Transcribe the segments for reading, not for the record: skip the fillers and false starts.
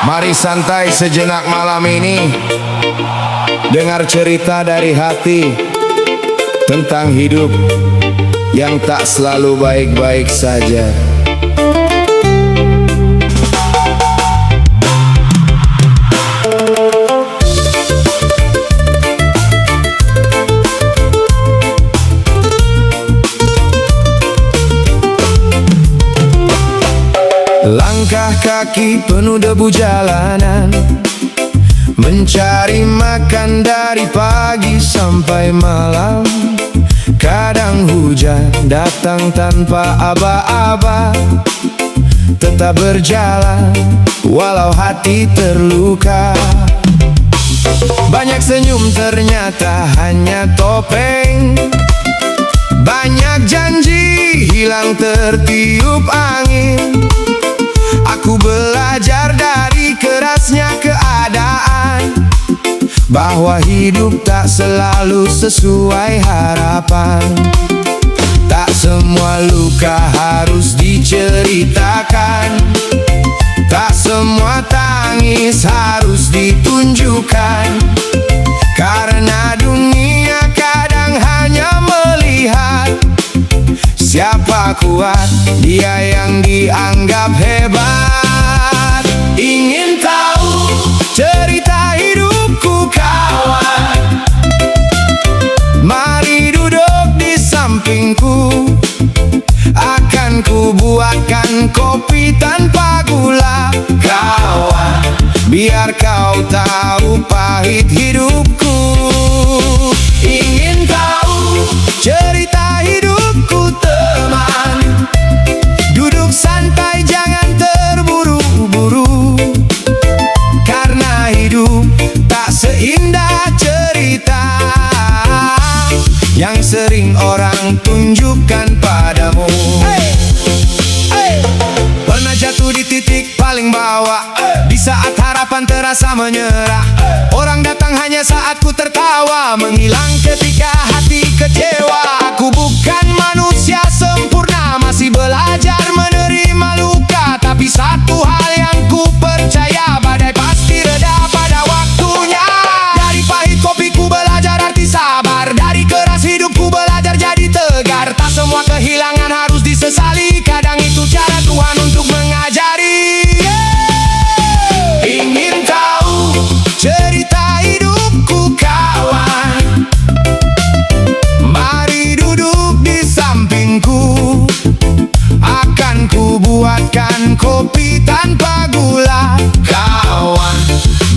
Mari santai sejenak malam ini, dengar cerita dari hati tentang hidup yang tak selalu baik-baik saja. Langkah kaki penuh debu jalanan, mencari makan dari pagi sampai malam. Kadang hujan datang tanpa aba-aba, tetap berjalan walau hati terluka. Banyak senyum ternyata hanya topeng, banyak janji hilang tertiup angin. Aku belajar dari kerasnya keadaan, bahwa hidup tak selalu sesuai harapan. Tak semua luka harus diceritakan, tak semua tangis harus ditunjukkan. Karena dunia kadang hanya melihat siapa kuat, dia yang dianggap hebat. Ingin tahu cerita hidupku kawan? Mari duduk di sampingku, akan ku buatkan kopi tanpa gula kawan, biar kau tahu pahit hidupku. Ingin tahu cerita hidupku teman? Duduk santai jangan terburu-buru, karena hidup tak seindah cerita yang sering orang tunjukkan padamu. Pernah jatuh di titik paling bawah, di saat harapan terasa menyerah. Orang datang hanya saat ku tertawa, menghilang ketika hati kecewa. Aku bukan manusia sempurna, masih belajar menerima luka. Tapi satu hal yang ku percaya, badai pasti reda pada waktunya. Dari pahit kopiku belajar arti sabar, dari keras hidupku belajar jadi tegar. Tak semua kehilangan harus disesali, kadang itu cara Tuhan untuk mengajari. Ingin tahu cerita hidupku kawan? Mari duduk di sampingku, akan ku buatkan kopi tanpa gula kawan,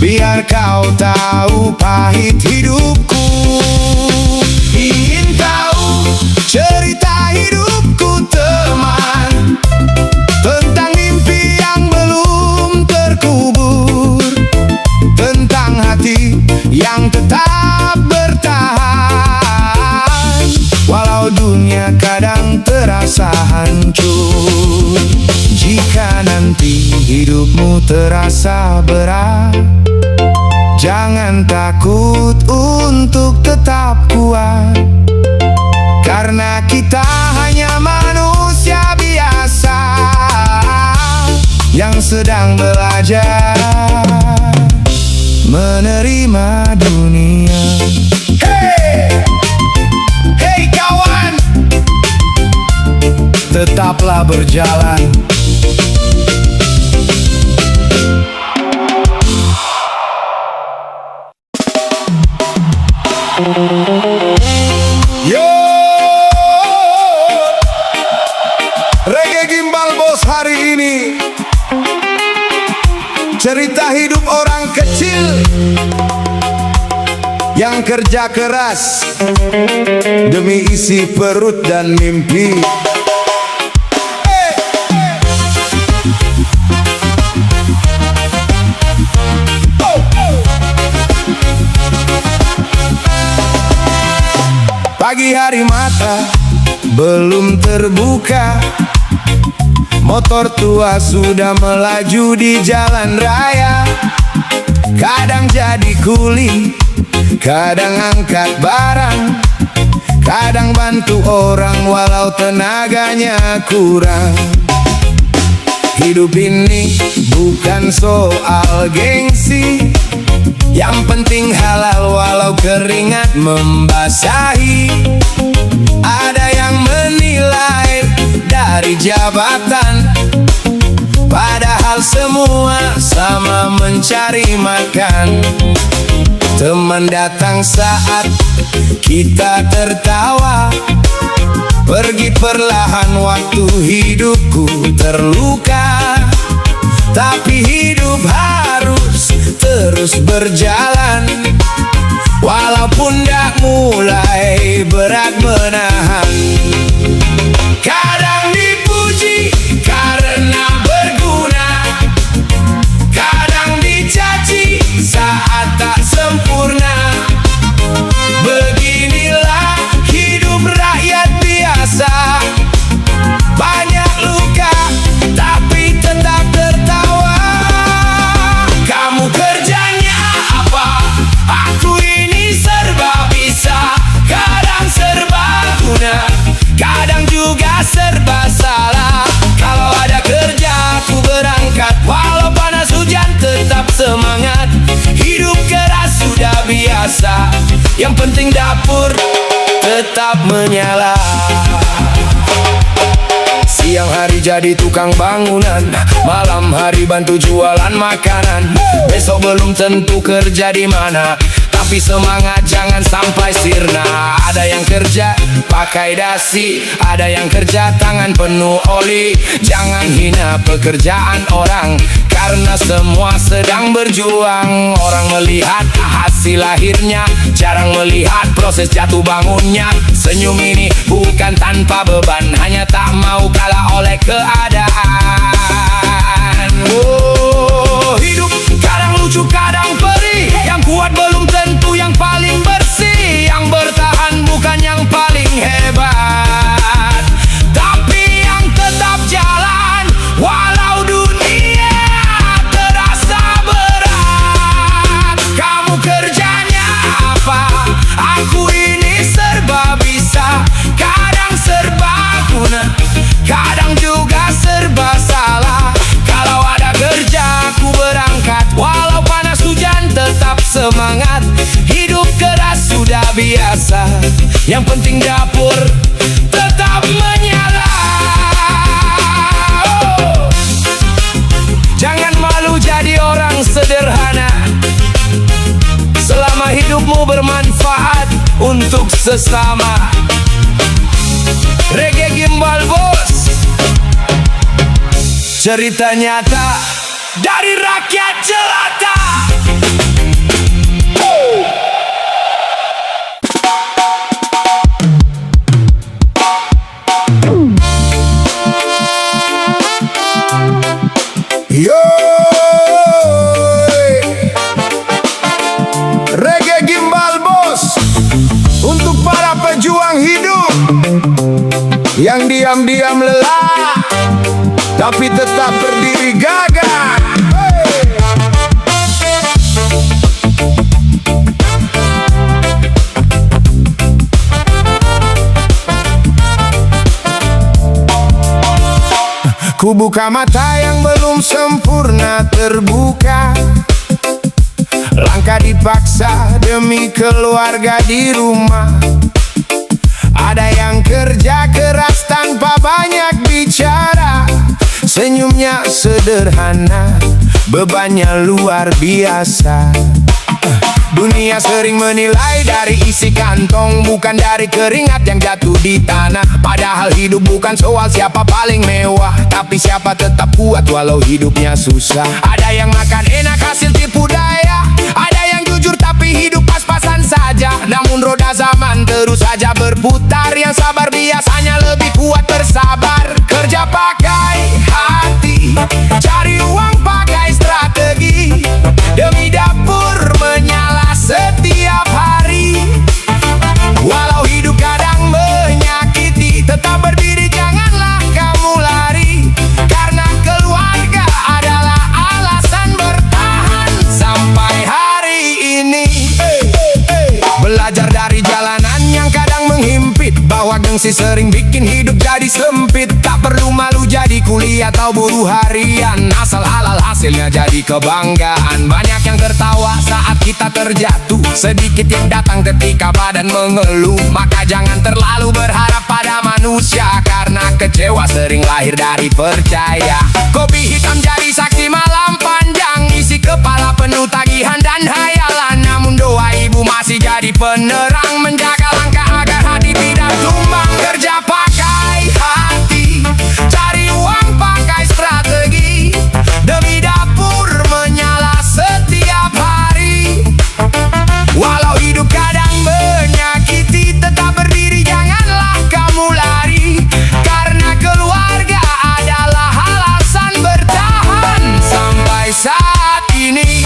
biar kau tahu pahit hidupku. Ingin tahu cerita hidupku teman? Tentang mimpi yang belum terkubur, tentang hati yang tetap bertahan walau dunia kadang terasa hancur. Jika nanti hidupmu terasa berat, jangan takut untuk tetap kuat, karena kita hanya manusia biasa yang sedang belajar menerima dunia. Hey, hey kawan, tetaplah berjalan. Yo, Reggae Gimbal Bos hari ini cerita hidup orang kecil yang kerja keras demi isi perut dan mimpi. Pagi hari mata belum terbuka, motor tua sudah melaju di jalan raya. Kadang jadi kuli, kadang angkat barang, kadang bantu orang walau tenaganya kurang. Hidup ini bukan soal gengsi, yang penting halal walau keringat membasahi. Ada yang menilai dari jabatan, padahal semua sama mencari makan. Teman datang saat kita tertawa, pergi perlahan waktu hidupku terluka. Tapi hidup harus terus berjalan, walaupun dah mulai berat menahan. Kadang dipuji karena berguna, kadang dicaci saat tak sempurna. Beginilah hidup rakyat biasa, banyak luka tapi tetap tertawa. Kamu kerjanya apa? Aku ini serba bisa, kadang serba guna, kadang juga serba salah. Kalau ada kerja aku berangkat, walau panas hujan tetap semangat. Hidup keras sudah biasa, yang penting dapur tetap menyala. Siang hari jadi tukang bangunan, malam hari bantu jualan makanan. Besok belum tentu kerja di mana, tapi semangat jangan sampai sirna. Ada yang kerja pakai dasi, ada yang kerja tangan penuh oli. Jangan hina pekerjaan orang, karena semua sedang berjuang. Orang melihat hasil lahirnya, jarang melihat proses jatuh bangunnya. Senyum ini bukan tanpa beban, hanya tak mau kalah oleh keadaan. Oh, hidup kadang lucu kadang perih, yang kuat belum tentu yang paling bersih, yang bertahan bukan yang paling hebat, tapi yang tetap jalan walau dunia terasa berat. Kamu kerjanya apa? Aku ini serba bisa, kadang serba guna, kadang juga serba salah. Kalau ada kerja aku berangkat, walau panas hujan tetap semangat. Hidup keras sudah biasa, yang penting dapur tetap menyala. Oh. Jangan malu jadi orang sederhana, selama hidupmu bermanfaat untuk sesama. Reggae Gimbal Bos, cerita nyata dari rakyat jelata. Yo, Reggae Gimbal Bos, untuk para pejuang hidup yang diam-diam lelah tapi tetap berdiri gagah. Ku buka mata yang belum sempurna terbuka, langkah dipaksa demi keluarga di rumah. Ada yang kerja keras tanpa banyak bicara, senyumnya sederhana, bebannya luar biasa. Dunia sering menilai dari isi kantong, bukan dari keringat yang jatuh di tanah. Padahal hidup bukan soal siapa paling mewah, tapi siapa tetap kuat walau hidupnya susah. Ada yang makan enak hasil tipu daya, ada yang jujur tapi hidup pas-pasan saja. Namun roda zaman terus saja berputar, yang sabar biasanya lebih kuat bersabar. Kerja pakai hati, cari uang pakai strategi, demi dapur menyala setiap hari. Walau hidup kadang menyakiti, tetap berdiri janganlah kamu lari, karena keluarga adalah alasan bertahan sampai hari ini. Belajar dari jalanan yang kadang menghimpit, bahwa gengsi sering bikin hidup jadi sempit. Tak perlu malu jadi kuliah atau buruh harian, asal halal hasilnya jadi kebanggaan. Banyak yang tertawa saat kita terjatuh, sedikit yang datang ketika badan mengeluh. Maka jangan terlalu berharap pada manusia, karena kecewa sering lahir dari percaya. Kopi hitam jadi saksi malam panjang, isi kepala penuh tagihan dan hayalan. Namun doa ibu masih jadi penerang, menjaga langkah agar hati tidak tumbang. Kerja pakai hati, cari uang pakai strategi, demi dapur menyala setiap hari. Walau hidup kadang menyakiti, tetap berdiri, janganlah kamu lari. Karena keluarga adalah alasan bertahan sampai saat ini.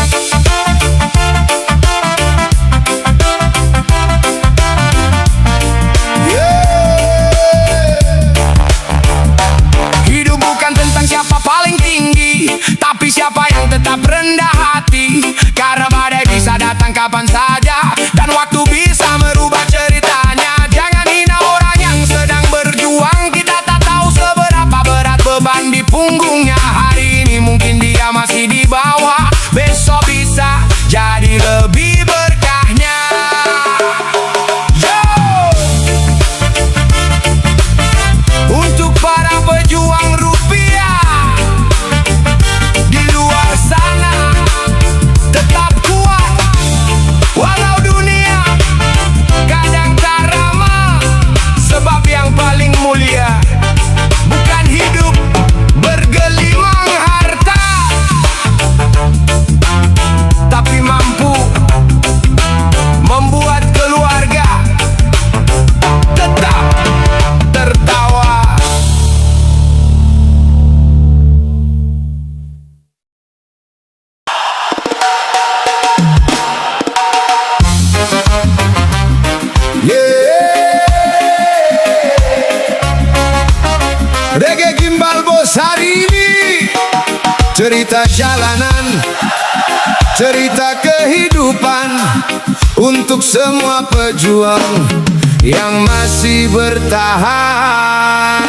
Hidup bukan tentang siapa paling tinggi, tapi siapa yang tetap rendah hati. Karena badai bisa datang kapan saja, dan waktu bisa merubah ceritanya. Jangan hina orang yang sedang berjuang, kita tak tahu seberapa berat beban di punggungnya. Hari ini mungkin dia masih di bawah, besok bisa jadi lebih berkahnya. Yo! Untuk para pejuang rupiah di luar sana, tetap kuat walau dunia kadang tak ramah. Sebab yang paling mulia bukan hidup bergelimang harta, tapi mampu membuat keluarga tetap tertawa. Reggae Gimbal Bos hari ini, cerita jalanan, cerita kehidupan, untuk semua pejuang yang masih bertahan.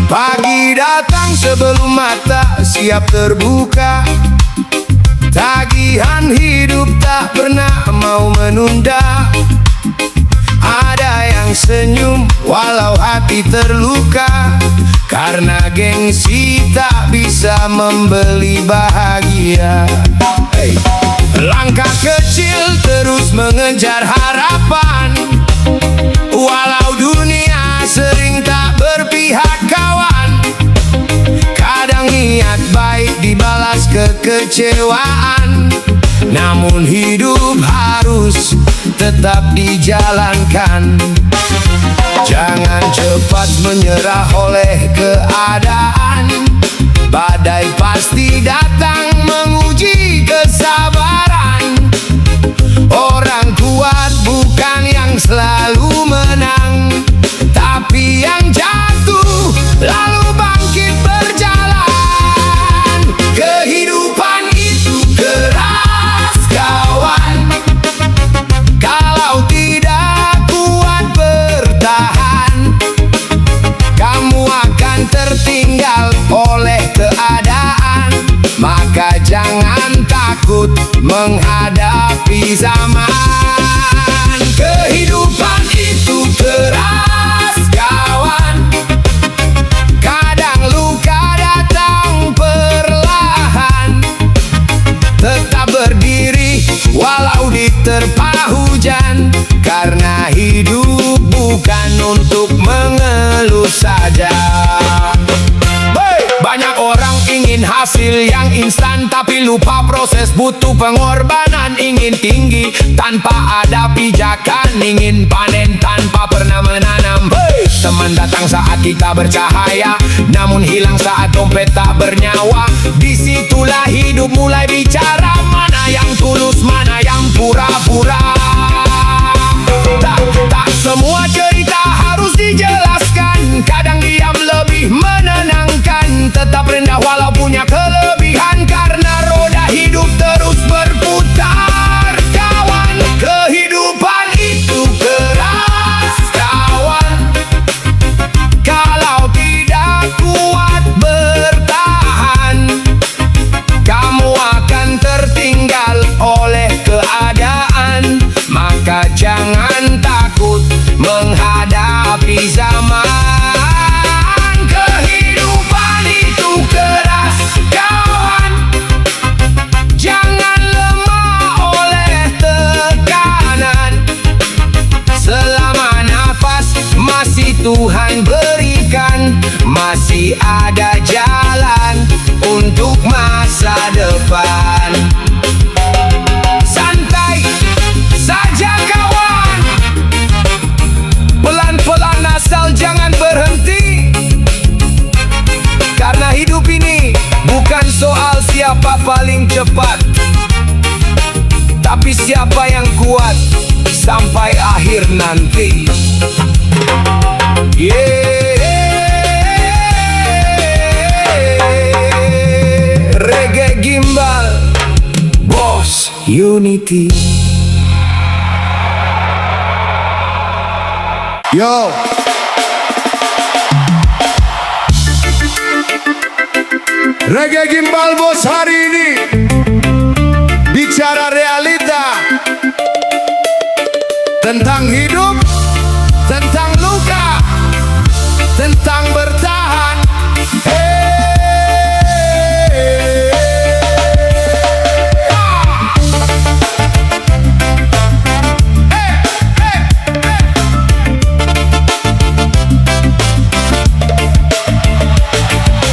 Pagi datang sebelum mata siap terbuka, tagihan hidup tak pernah mau menunda. Ada yang senyum walau hati terluka, karena gengsi tak bisa membeli bahagia. Langkah kecil terus mengejar harapan, walau dunia sering tak berpihak kawan. Kadang niat baik dibalas kekecewaan, namun hidup harus tetap dijalankan. Jangan cepat menyerah oleh keadaan, badai pasti datang menguji kesabaran. Orang kuat bukan yang selalu menang, tapi yang jatuh lalu bangkit berjalan. Kehidupan itu keras kawan, kalau tidak kuat bertahan, kamu akan tertinggal oleh keadaan. Maka jangan takut menghadapi zaman. Kehidupan itu keras kawan, kadang luka datang perlahan. Tetap berdiri walau diterpa hujan, karena hidup bukan untuk mengeluh saja. Banyak orang ingin hasil yang instan, tapi lupa proses butuh pengorbanan. Ingin tinggi tanpa ada pijakan, ingin panen tanpa pernah menanam. Teman datang saat kita bercahaya, namun hilang saat dompet tak bernyawa. Disitulah hidup mulai bicara, mana yang tulus, mana yang pura-pura. zaman. Kehidupan itu keras kawan, jangan lemah oleh tekanan. Selama nafas masih Tuhan berikan, masih ada jalan untuk masa depan. Santai saja kawan, pelan-pelan asal jangan berhenti. Karena hidup ini bukan soal siapa paling cepat, tapi siapa yang kuat sampai akhir nanti. Reggae Gimbal, Boss Unity. Yo, Reggae Gimbal Bos hari ini bicara realita tentang hidup, tentang luka, tentang bertahan.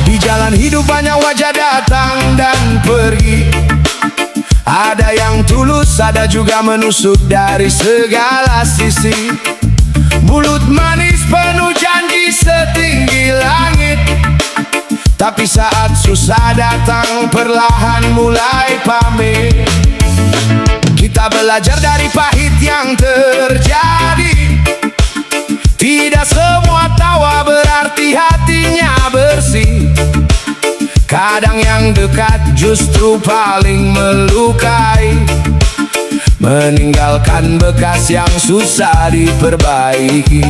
Di jalan hidup banyak wajah datang dan pergi. Ada yang tulus, ada juga menusuk dari segala sisi. Mulut manis penuh janji setinggi langit, tapi saat susah datang perlahan mulai pamit. Kita belajar dari pahit yang terjadi. Tidak semua tawa berarti hatinya bersih. Kadang yang dekat justru paling melukai, meninggalkan bekas yang susah diperbaiki.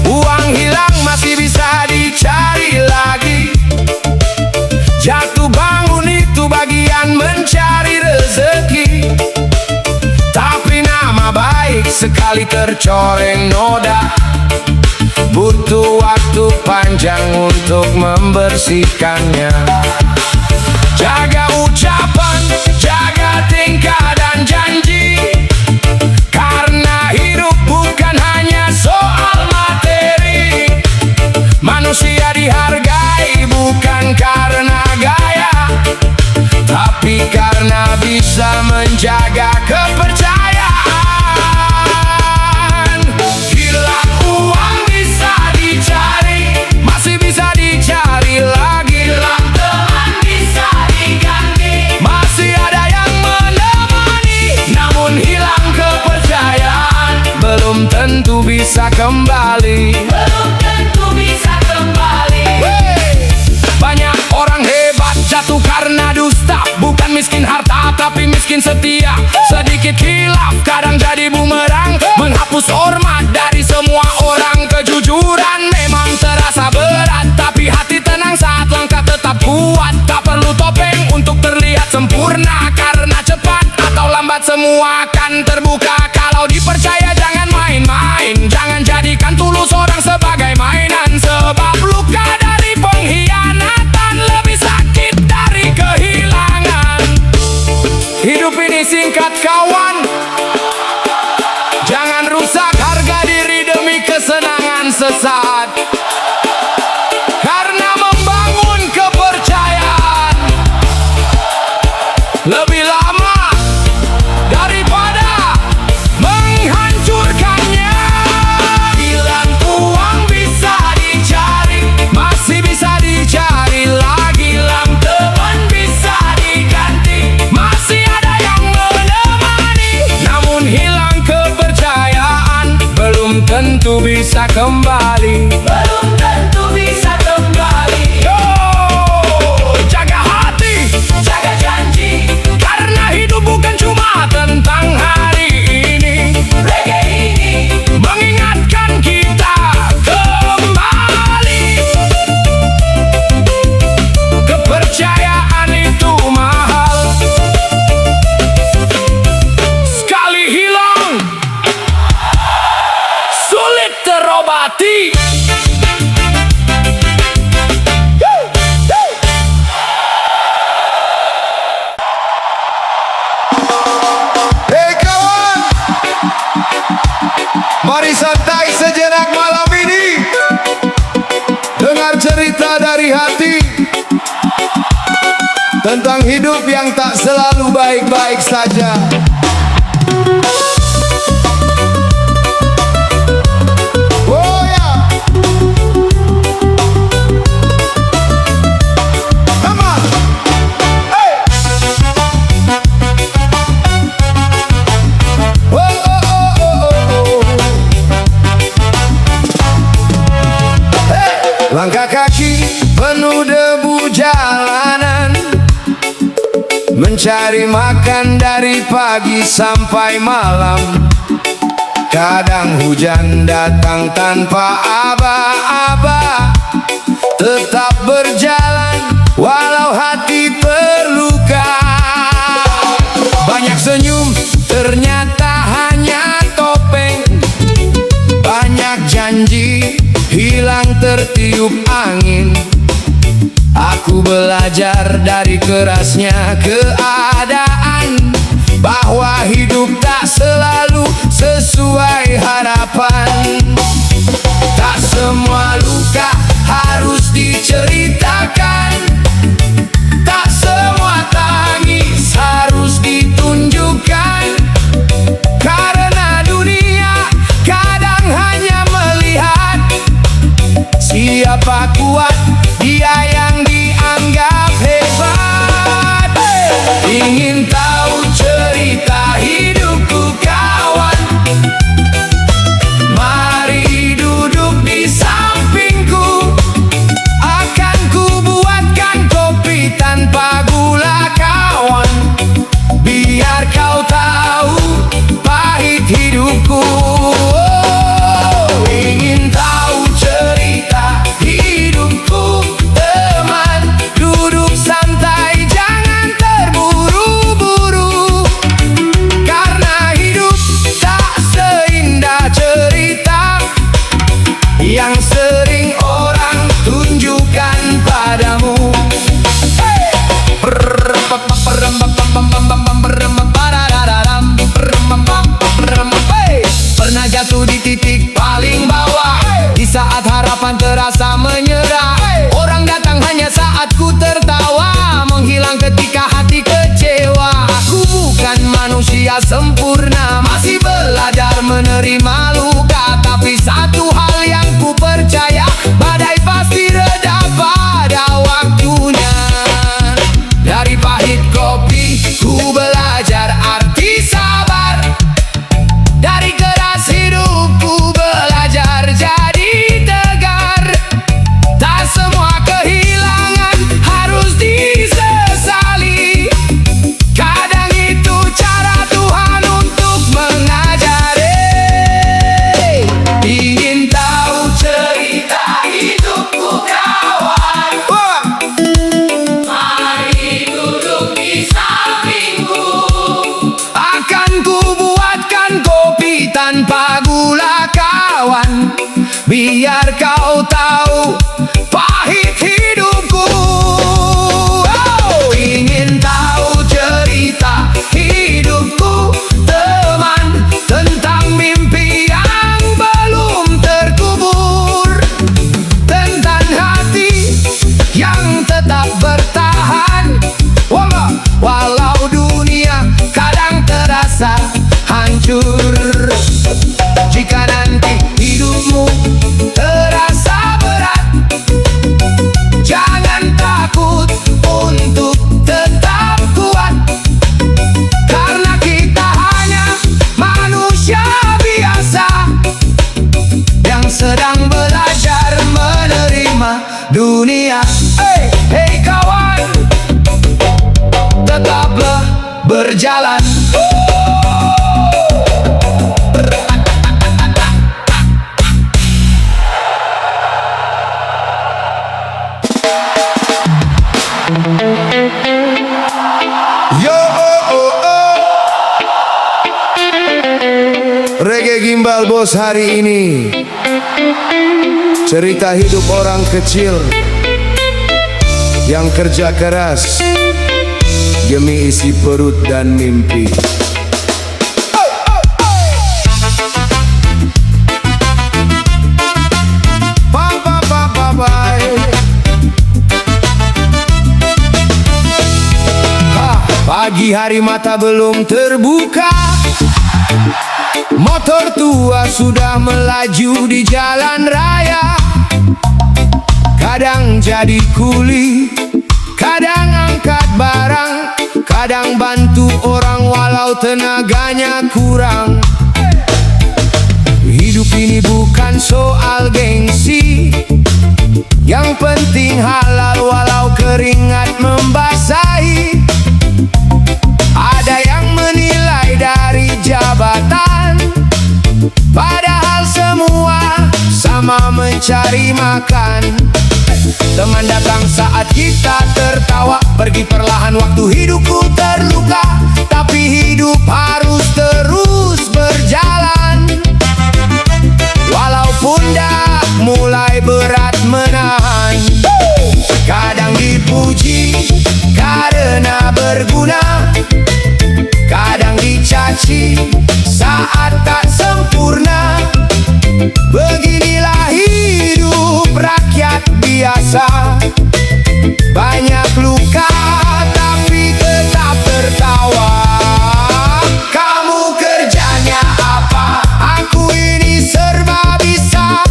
Uang hilang masih bisa dicari lagi. Jatuh bangun itu bagian mencari rezeki. Tapi nama baik sekali tercoreng noda, butuh waktu panjang untuk membersihkannya. Jaga ucapan, jaga tingkah dan janji, karena hidup bukan hanya soal materi. Manusia dihargai bukan karena gaya, tapi karena bisa menjaga kepercayaan. Hilang uang bisa dicari, masih bisa dicari lagi. Hilang teman bisa diganti, masih ada yang menemani. Namun hilang kepercayaan belum tentu bisa kembali. Belum tentu bisa kembali. Banyak orang hebat jatuh karena dusta, bukan miskin harta tapi miskin setia. Sedikit khilaf kadang jadi bumerang, menghapus hormat dari semua orang. Kejujuran memang terasa berat, tapi hati tenang saat langkah tetap kuat. Tak perlu topeng untuk terlihat sempurna, karena cepat atau lambat semua akan terbuka. Kalau dipercaya jangan main-main, jangan jadikan tulus orang sebagai mainan. Sebab luka dari pengkhianatan lebih sakit dari kehilangan. Hidup ini singkat kawan, jangan rusak harga diri demi kesenangan sesaat. Karena membangun kepercayaan lebih lama daripada menghancurkannya. Hilang uang bisa dicari, masih bisa dicari lagi. Hilang teman bisa diganti, masih ada yang menemani. Namun hilang kepercayaan belum tentu bisa kembali. Belum tentu bisa kembali. Yo, jaga hati, jaga janji, karena hidup bukan cuma tentang hari ini. Reggae ini mengingatkan kita kembali. Kepercayaan itu mahal, sekali hilang sulit terobati. dari hati tentang hidup yang tak selalu baik-baik saja. Oh ya, come on, hey. Oh, oh, oh, oh, oh. Hey. Langkah kaki penuh debu jalanan, mencari makan dari pagi sampai malam. Kadang hujan datang tanpa aba-aba, tetap berjalan walau hati terluka. Banyak senyum ternyata hanya topeng, banyak janji hilang tertiup angin. Aku belajar dari kerasnya keadaan, bahwa hidup tak selalu sesuai harapan. Tak semua luka harus diceritakan, tak semua tangis harus ditunjukkan. Karena dunia kadang hanya melihat siapa kuat, dia yang dianggap hebat. Ingin tahu cerita hidupku kawan? Mari duduk di sampingku, akan ku buatkan kopi tanpa gula kawan, biar kau tahu pahit hidupku. Ingin tahu cerita hidupku teman? Duduk santai, jangan terburu-buru, karena hidup tak seindah cerita yang sering orang tunjukkan padamu. Pernah jatuh di titik paling bawah, di saat harapan terasa menyerah. Orang datang hanya saat ku tertawa, menghilang ketika hati kecewa. Aku bukan manusia sempurna, masih belajar menerima luka. Tapi satu hal yang ku percaya, badai pasti reda pada waktunya. Dari pahit kopi ku belajar arti sabar, dari keras hidup ku belajar jadi tegar. Tak semua kehilangan harus disesali, kadang itu cara Tuhan untuk mengajari. Ingin tahu cerita hidupku kawan? Mari duduk di sampingku, akan ku buatkan kopi tanpa gula kawan, biar kau tahu pahit hidupku. Oh, ingin tahu cerita hidupku teman? Tentang mimpi yang belum terkubur, tentang hati yang tetap bertahan walau dunia kadang terasa hancur. Jika nanti hidupmu terasa berat, jangan takut untuk tetap kuat, karena kita hanya manusia biasa yang sedang belajar menerima dunia. Hey, hey kawan, tetaplah berjalan. Yo, oh, oh, oh. Reggae Gimbal Bos hari ini, cerita hidup orang kecil yang kerja keras demi isi perut dan mimpi. Pagi hari mata belum terbuka, motor tua sudah melaju di jalan raya. Kadang jadi kuli, kadang angkat barang, kadang bantu orang walau tenaganya kurang. Hidup ini bukan soal gengsi, yang penting halal walau keringat membasahi. Ada yang menilai dari jabatan, padahal semua sama mencari makan. Teman datang saat kita tertawa, pergi perlahan waktu hidupku terluka. Tapi hidup harus terus berjalan, walaupun dah mulai berat menahan. Kadang dipuji karena berguna, kadang dicaci saat tak sempurna. Beginilah hidup rakyat biasa, banyak luka tapi tetap tertawa. Kamu kerjanya apa? Aku ini serba bisa,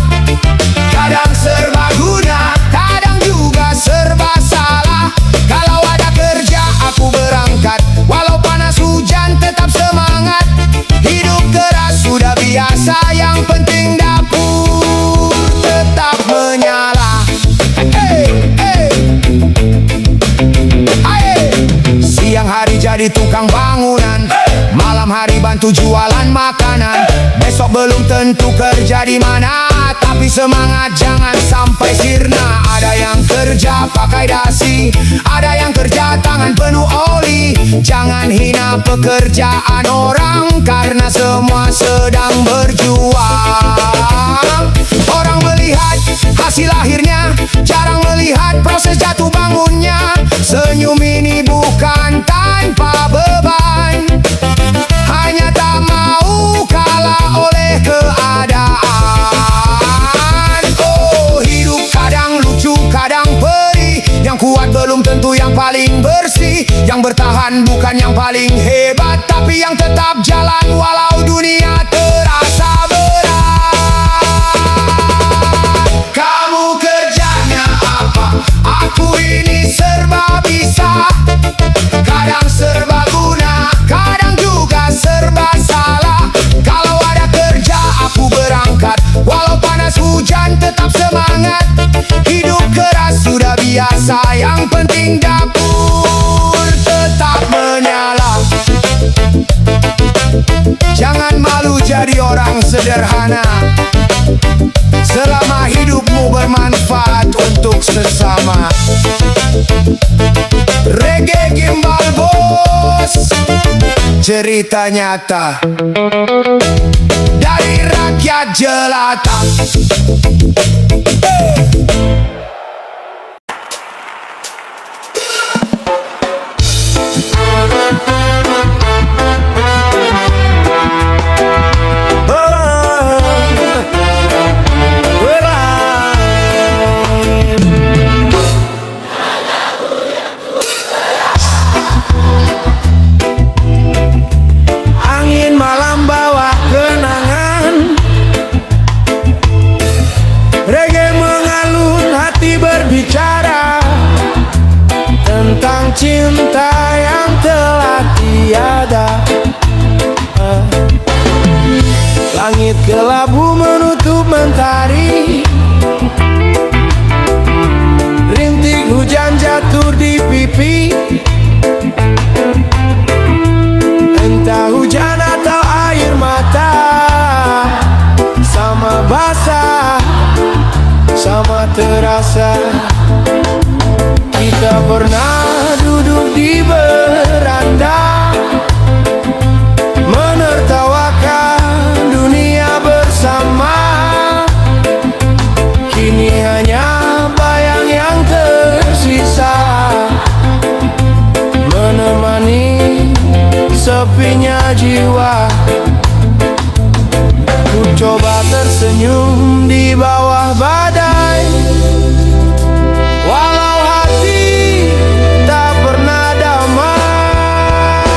kadang serba guna, kadang juga serba salah. Kalau ada kerja aku berangkat, walau panas hujan tetap semangat. Hidup keras sudah biasa, yang penting dapur tetap menyala. Siang hari jadi tukang bangunan, malam hari bantu jualan makanan. Besok belum tentu kerja di mana, tapi semangat jangan sampai sirna. Ada yang kerja pakai dasi, ada yang kerja tangan penuh oli. Jangan hina pekerjaan orang, karena semua sedang berjuang. Orang melihat hasil akhirnya, jarang melihat proses jatuh bangunnya. Senyum ini bukan tanpa beban, hanya tak mau kalah oleh keadaan. Oh, hidup kadang lucu, kadang perih. Yang kuat belum tentu yang paling bersih. Yang bertahan bukan yang paling hebat, tapi yang tetap jalan walau dunia terasa berat. Kamu kerjanya apa? Aku ini serba bisa, kadang serba guna, kadang juga serba salah. Kalau ada kerja aku berangkat, walau panas hujan tetap semangat. Hidup keras sudah biasa, yang penting dapur tetap menyala. Jangan malu jadi orang sederhana, selama hidupmu bermanfaat untuk sesama. Reggae Gimbal Bos, cerita nyata dari rakyat jelata. Cinta yang telah tiada, langit kelabu menutup mentari, rintik hujan jatuh di pipi. Entah hujan atau air mata, sama basah, sama terasa. Kita pernah duduk di beranda, menertawakan dunia bersama. Kini hanya bayang yang tersisa, menemani sepinya jiwa. Ku coba tersenyum di bawah badai, walau hati tak pernah damai.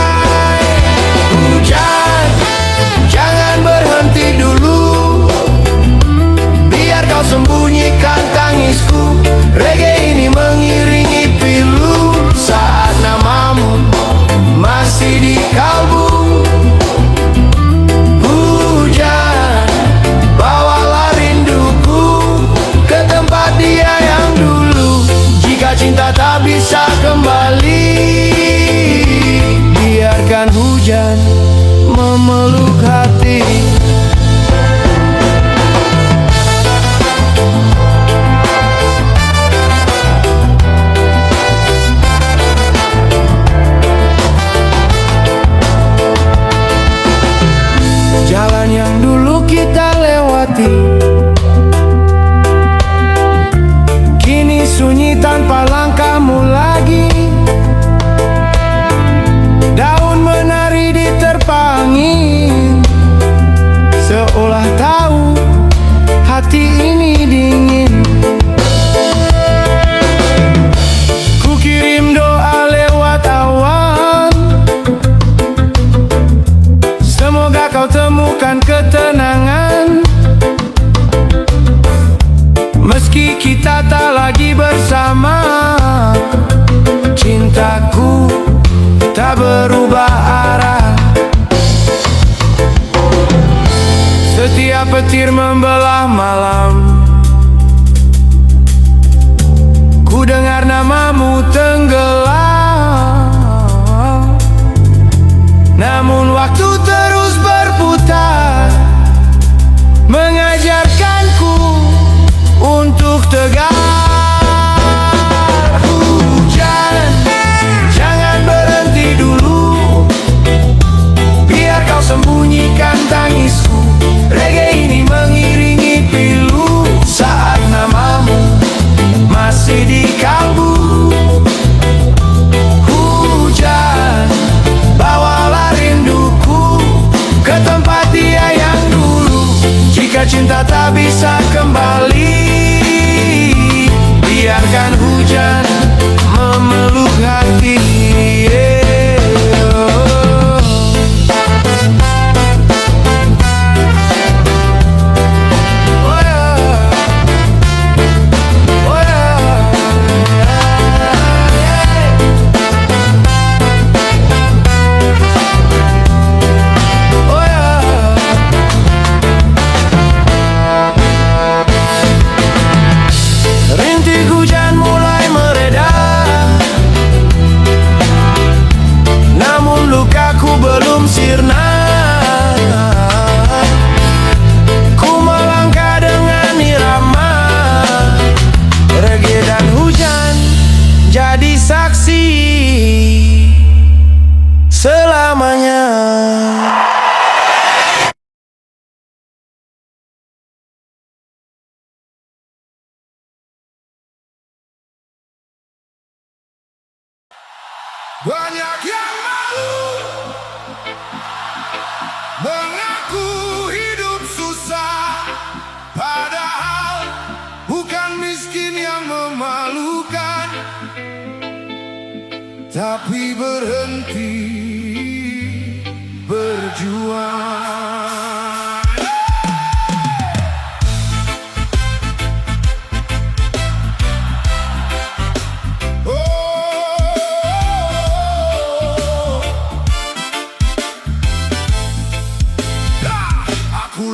kita tak lagi bersama. Cintaku tak berubah arah. Setiap petir membelah malam, ku dengar namamu tenggelam. Namun waktu terus berputar, mengajarkanku untuk tegar. Hujan, jangan berhenti dulu, biar kau sembunyikan tangisku. Reggae ini mengiringi pilu saat namamu masih di kalbu. Hujan, bawalah rinduku ke tempat dia yang dulu. Jika cinta tak bisa kembali, biarkan hujan memeluk hati. Rintik hujan mulai mereda, namun lukaku belum sirna. Ku melangkah dengan irama, reggae dan hujan jadi saksi selamanya. Banyak yang malu mengaku hidup susah, padahal bukan miskin yang memalukan, tapi berhenti berjuang.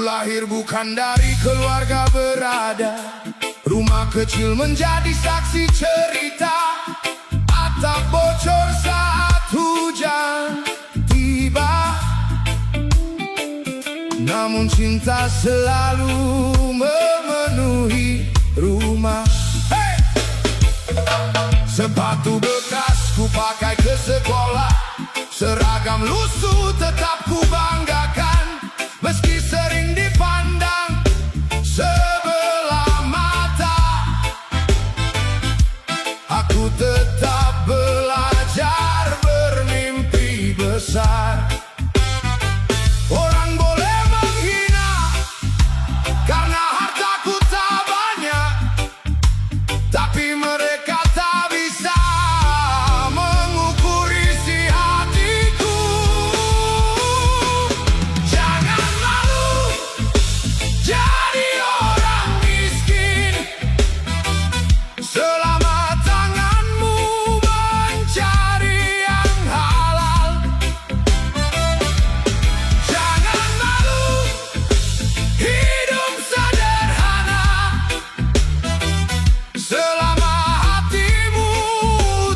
Lahir bukan dari keluarga berada, rumah kecil menjadi saksi cerita. Atap bocor saat hujan tiba, namun cinta selalu memenuhi rumah. Hey! Sepatu bekas ku pakai ke sekolah, seragam lusuh tetap ku banggakan. Meski sering dipandang sebelah mata, aku tetap belajar bermimpi besar. Orang boleh menghina karena hartaku tak banyak, tapi mereka tak bisa mengukur isi hatiku. Jangan malu jadi orang miskin, selama tanganmu mencari yang halal. Jangan malu hidup sederhana, selama hatimu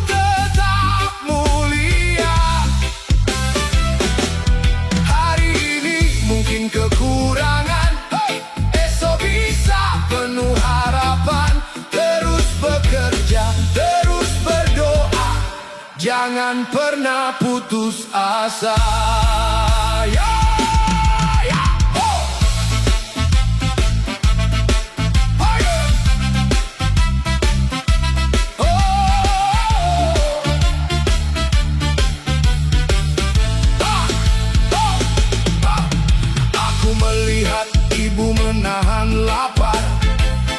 tetap mulia. Hari ini mungkin kekurangan, esok bisa penuh harapan. Terus bekerja, terus berdoa, jangan pernah putus asa. Ya, ya, oh. Oh, yeah. Oh. Ah, oh, ah. Aku melihat ibu menahan lapar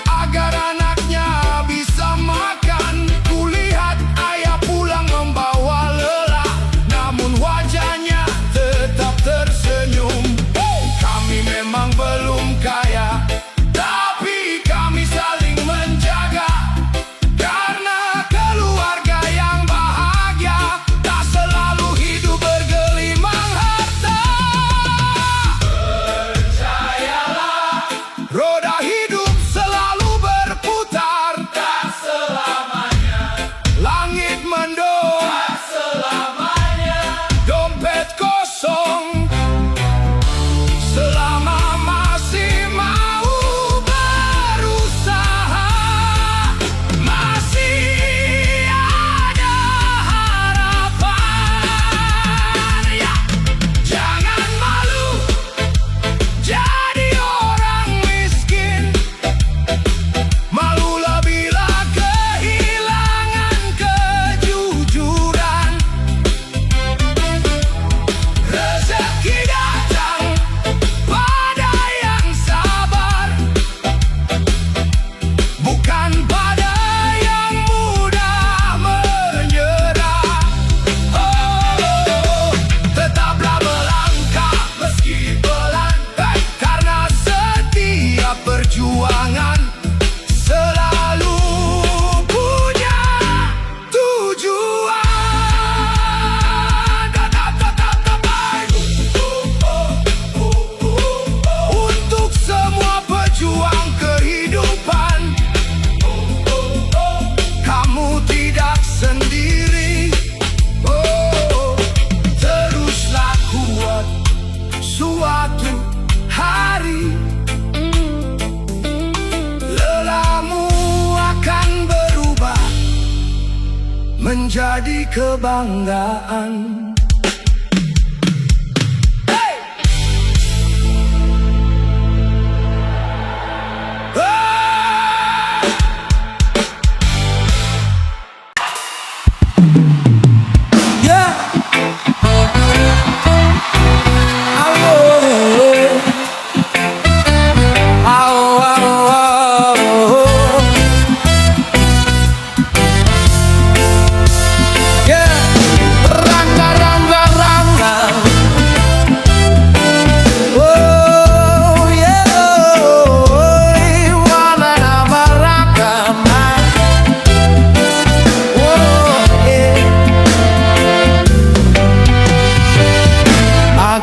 agar anaknya bisa makan. Kulihat ayah pulang membawa lelah, namun wajahnya tetap menjadi kebanggaan.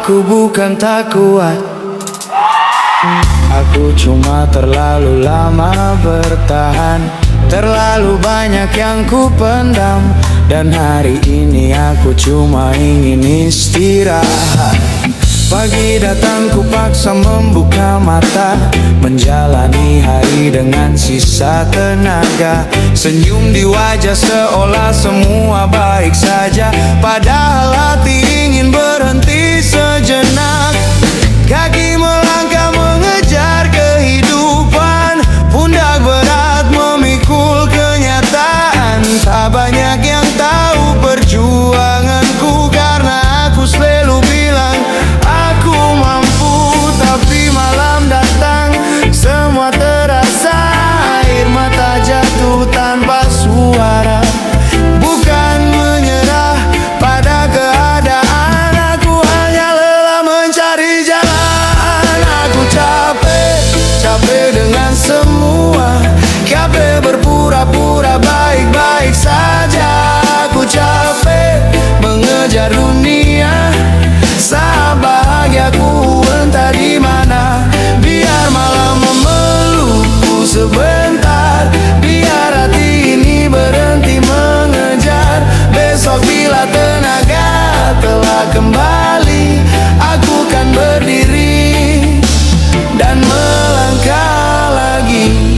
Aku bukan tak kuat, aku cuma terlalu lama bertahan. Terlalu banyak yang ku pendam, dan hari ini aku cuma ingin istirahat. Pagi datang ku paksa membuka mata, menjalani hari dengan sisa tenaga. Senyum di wajah seolah semua baik saja, padahal hati ingin berhenti sejenak. Kaki melangkah mengejar kehidupan, pundak berat memikul kenyataan. Tak banyak yang tahu perjuanganku, karena aku selalu bilang aku mampu. Tapi malam datang, semua terasa, air mata jatuh tanpa suara. Bukan menyerah pada keadaan, aku hanya lelah mencari jalan. Aku capek dengan semua, capek berpura-pura baik-baik saja. Aku capek mengejar dunia, saat bahagiaku entah di mana. Biar malam memelukku sebentar, biar hati ini berhenti mengejar. Besok bila tenaga telah kembali, aku kan berdiri dan melangkah lagi.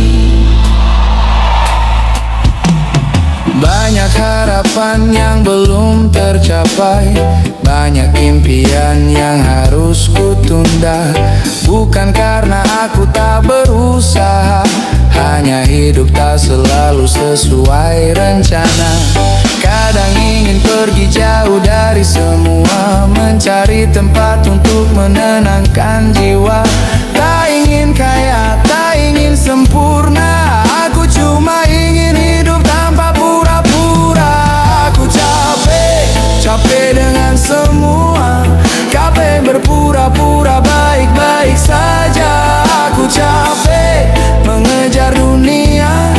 Banyak harapan yang belum tercapai, banyak impian yang harus ku tunda. Bukan karena aku tak berusaha, hanya hidup tak selalu sesuai rencana. Kadang ingin pergi jauh dari semua, mencari tempat untuk menenangkan jiwa. Tak ingin kaya, tak ingin sempurna, aku cuma ingin hidup tanpa pura-pura. Aku capek dengan semua, capek berpura-pura baik-baik saja. Aku capek mengejar dunia,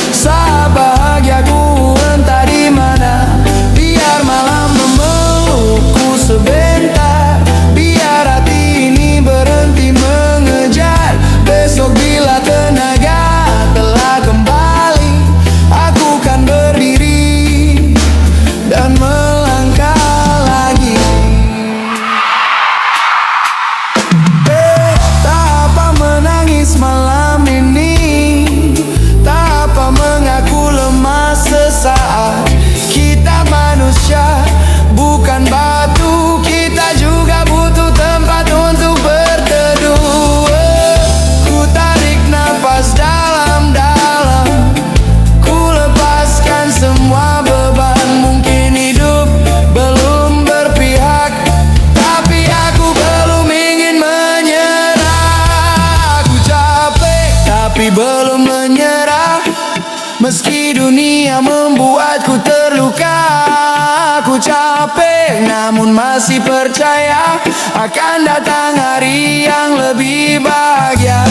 saat bahagiaku entah di mana. Biar malam memelukku sebentar, biar hati ini berhenti mengejar. Besok bila tenaga telah kembali, aku kan berdiri dan melangkah lagi. Tak apa menangis malam ini, tak apa mengaku lemah sesaat. Kita manusia, bukan batu, kita juga butuh tempat untuk berteduh. Ku tarik nafas dalam-dalam, ku lepaskan semua beban. Mungkin hidup belum berpihak, tapi aku belum ingin menyerah. Aku capek, tapi belum menyerah. Meski dunia membuatku terluka, aku capek namun masih percaya akan datang hari yang lebih bahagia.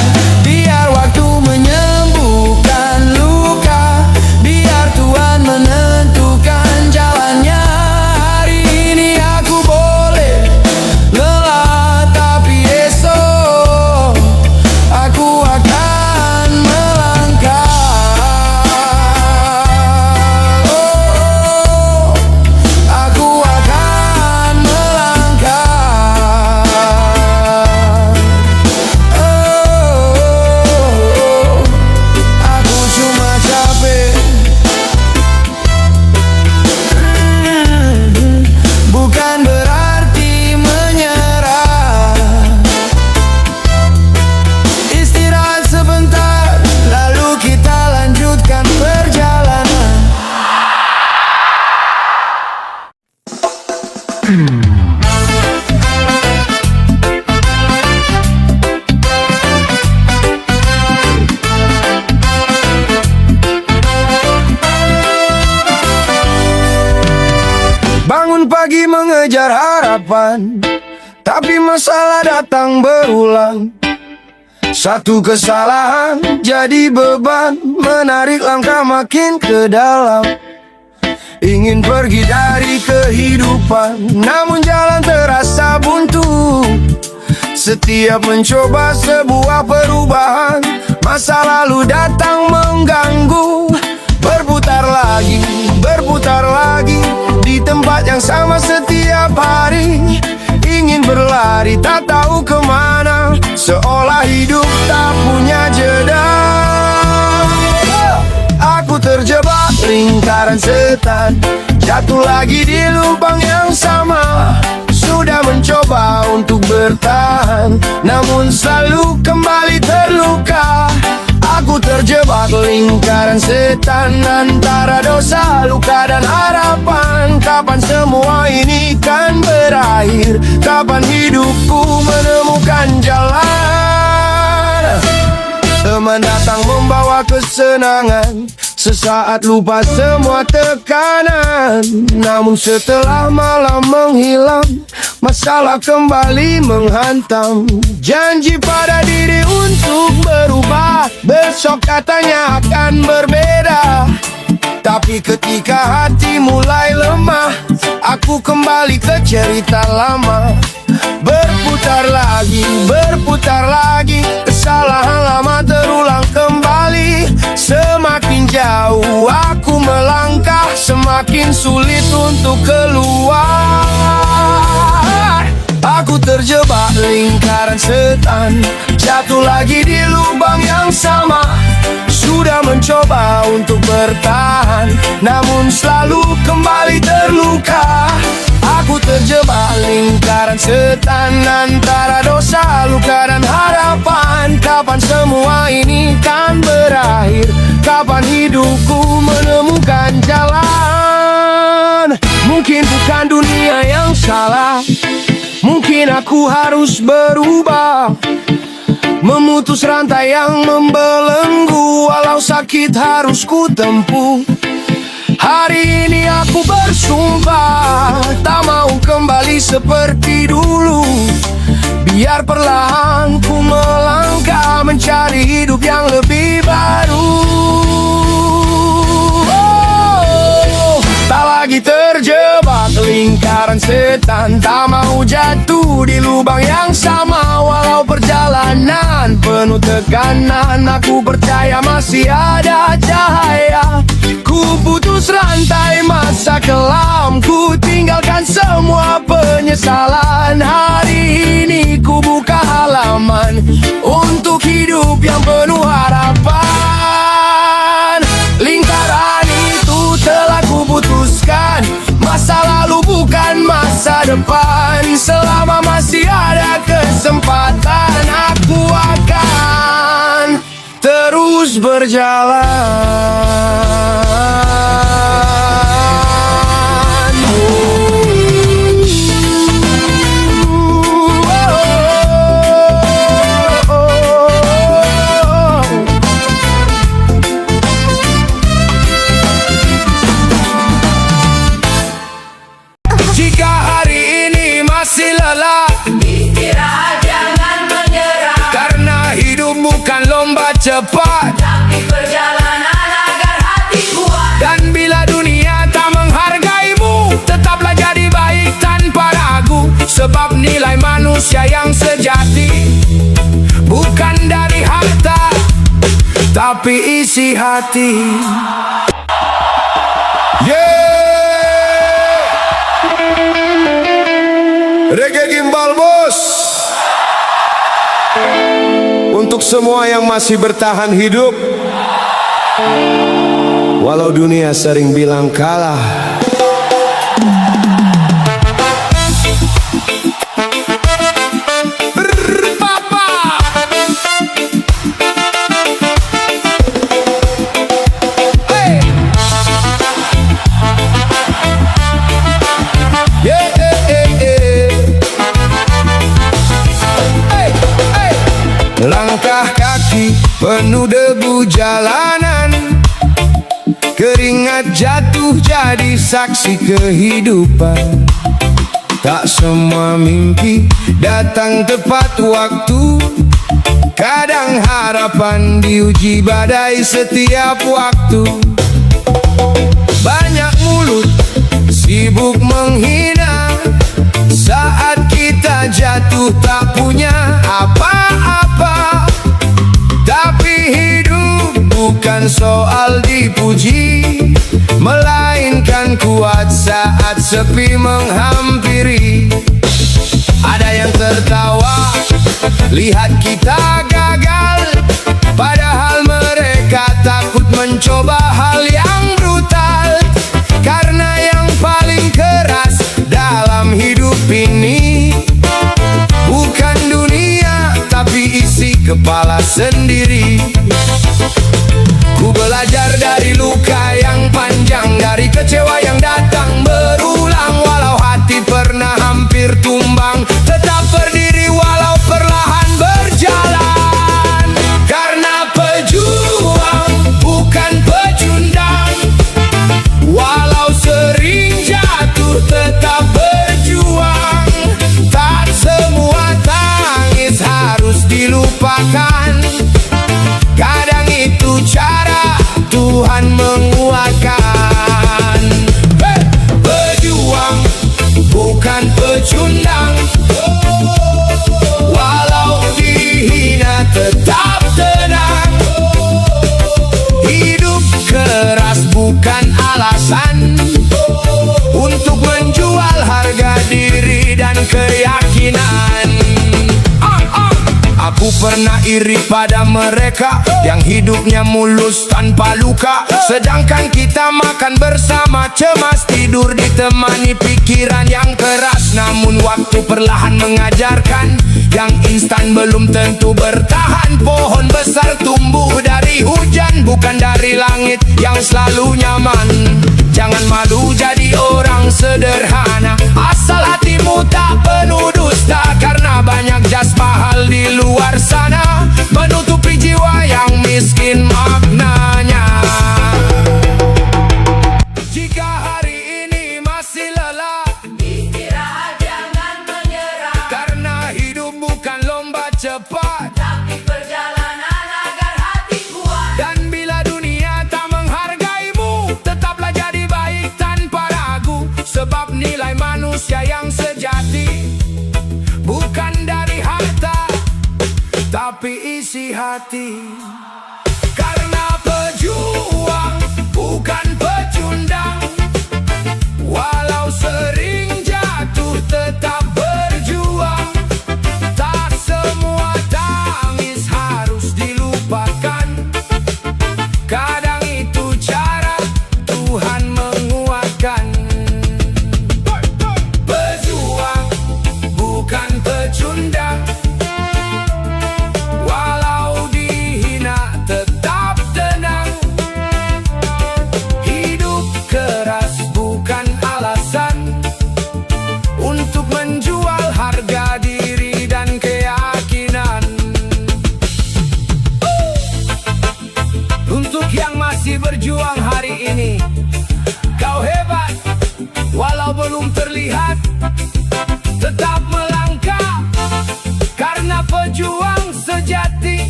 Biar waktu menyembuhkan luka, biar Tuhan menentukan jalannya. Hari ini aku boleh lelah, tapi esok aku akan melangkah. Aku akan melangkah. lagi mengejar harapan, tapi masalah datang berulang. Satu kesalahan jadi beban, menarik langkah makin ke dalam. Ingin pergi dari kehidupan, namun jalan terasa buntu. Setiap mencoba sebuah perubahan, masa lalu datang mengganggu. Berputar lagi di tempat yang sama setiap hari. Ingin berlari tak tahu kemana, seolah hidup tak punya jeda. Aku terjebak lingkaran setan, jatuh lagi di lubang yang sama. Sudah mencoba untuk bertahan, namun selalu kembali terluka. Aku terjebak lingkaran setan, antara dosa, luka, dan harapan. Kapan semua ini kan berakhir? Kapan hidupku menemukan jalan? Teman datang membawa kesenangan, sesaat lupa semua tekanan. Namun setelah malam menghilang, masalah kembali menghantam. Janji pada diri untuk berubah, besok katanya akan berbeda. Tapi ketika hati mulai lemah, aku kembali ke cerita lama. Berputar lagi, kesalahan lama terulang kembali. Semakin jauh aku melangkah, semakin sulit untuk keluar. Aku terjebak lingkaran setan, jatuh lagi di lubang yang sama. Sudah mencoba untuk bertahan, namun selalu kembali terluka. Aku terjebak lingkaran setan, antara dosa, luka, dan harapan. Kapan semua ini kan berakhir? Kapan hidupku menemukan jalan? Mungkin bukan dunia yang salah, mungkin aku harus berubah, memutus rantai yang membelenggu. Walau sakit harus ku tempuh, hari ini aku bersumpah, tak mau kembali seperti dulu. Biar perlahan ku melangkah, mencari hidup yang lebih baru. Tak lagi terjebak lingkaran setan, tak mau jatuh di lubang yang sama. Walau perjalanan penuh tekanan, aku percaya masih ada cahaya. Ku putus rantai masa kelam, ku tinggalkan semua penyesalan. Hari ini ku buka halaman untuk hidup yang penuh harapan. Lingkaran itu telah ku putuskan, masa lalu bukan masa depan. Selama masih ada kesempatan, aku akan terus berjalan. Jika hari ini masih lelah, istirahat jangan menyerah, karena hidup bukan lomba cepat, tapi perjalanan agar hati kuat. dan bila dunia tak menghargaimu, tetaplah jadi baik tanpa ragu. Sebab nilai manusia yang sejati bukan dari harta, tapi isi hati. Reggae Gimbal bos, untuk semua yang masih bertahan hidup walau dunia sering bilang kalah. Langkah kaki penuh debu jalanan, keringat jatuh jadi saksi kehidupan. Tak semua mimpi datang tepat waktu. Kadang harapan diuji badai setiap waktu. Banyak mulut sibuk menghina saat kita jatuh tak punya apa-apa. Tapi hidup bukan soal dipuji, melainkan kuat saat sepi menghampiri. Ada yang tertawa lihat kita gagal, padahal mereka takut mencoba hal yang brutal. Karena yang paling keras dalam hidup ini bukan dunia, tapi isi kepala sendiri. Ku belajar dari luka yang panjang, dari kecewa yang datang berulang. Walau hati pernah hampir tumbang, tetap berdiri walau perlahan berjalan. Karena pejuang bukan pecundang, walau sering jatuh tetap berjuang. Tak semua tangis harus dilupakan, kadang itu cara Tuhan menguatkan. Pejuang bukan pecundang, walau dihina tetap tenang. Hidup keras bukan alasan untuk menjual harga diri dan keyakinan. Aku pernah iri pada mereka yang hidupnya mulus tanpa luka, sedangkan kita makan bersama, cemas tidur ditemani pikiran yang keras. Namun waktu perlahan mengajarkan, yang instan belum tentu bertahan. Pohon besar tumbuh dari hujan, bukan dari langit yang selalu nyaman. Jangan malu jadi orang sederhana, asal hatimu tak penuh dusta. Karena banyak jas mahal di luar sana, menutupi jiwa yang miskin maknanya. Jika hari ini masih lelah, Istirahat, jangan menyerah. karena hidup bukan lomba cepat. Tapi perjalanan agar hati kuat. Dan bila dunia tak menghargaimu, tetaplah jadi baik tanpa ragu. Sebab nilai manusia yang sejati bukan dari harta, tapi isi hati. Karena pejuang bukan pecundang, walau sering jatuh tetap berjuang. Tak semua tangis harus dilupakan, kadang itu cara Tuhan menguatkan. Pejuang bukan pecundang, walau dihina tetap tenang. Hidup keras bukan alasan untuk menjual harga diri dan keyakinan. Untuk yang masih berjuang hari ini, kau hebat walau belum terlihat. Tetap melangkah, karena pejuang sejati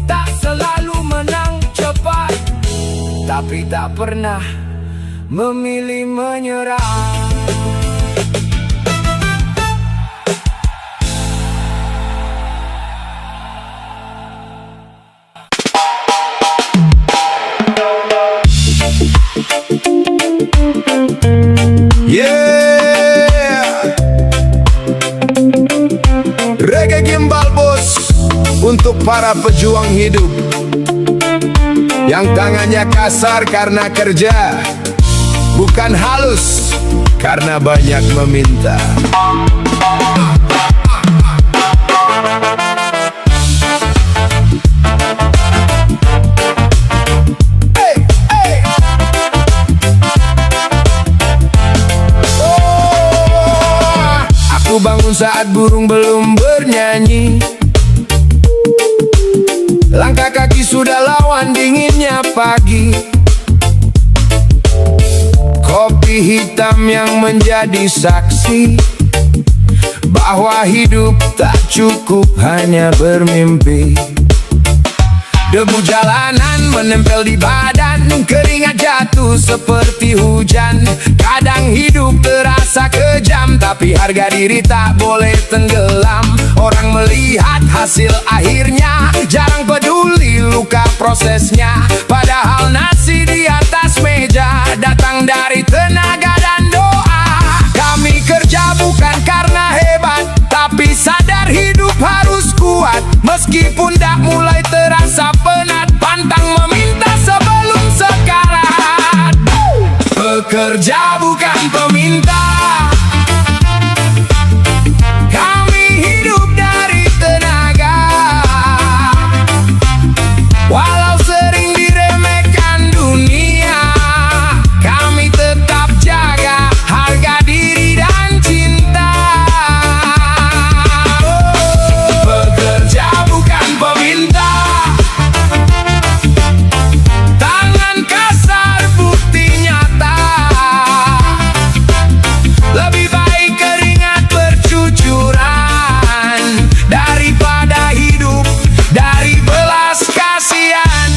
tak selalu menang cepat, tapi tak pernah memilih menyerah. Yeah, reggae gimbal bos untuk para pejuang hidup yang tangannya kasar karena kerja, bukan halus karena banyak meminta. Aku bangun saat burung belum bernyanyi, langkah kaki sudah lawan dinginnya pagi. Kopi babi hitam yang menjadi saksi bahwa hidup tak cukup hanya bermimpi. Debu jalanan menempel di badan, keringat jatuh seperti hujan. Kadang hidup terasa kejam, tapi harga diri tak boleh tenggelam. Orang melihat hasil akhirnya, jarang peduli luka prosesnya. Padahal nasi di atas meja datang dari tenaga dan doa. Kami kerja bukan karena hebat, tapi sadar hidup harus kuat. Meskipun tak mulai terasa penat, pantang meminta sebelum sekarat. Pekerja bukan peminta, kami hidup dari tenaga. Walau sering diremehkan dunia, kami tetap jaga harga diri dan cinta. Pekerja bukan peminta, tangan kasar bukti nyata. Lebih baik keringat bercucuran daripada hidup dari belas kasihan.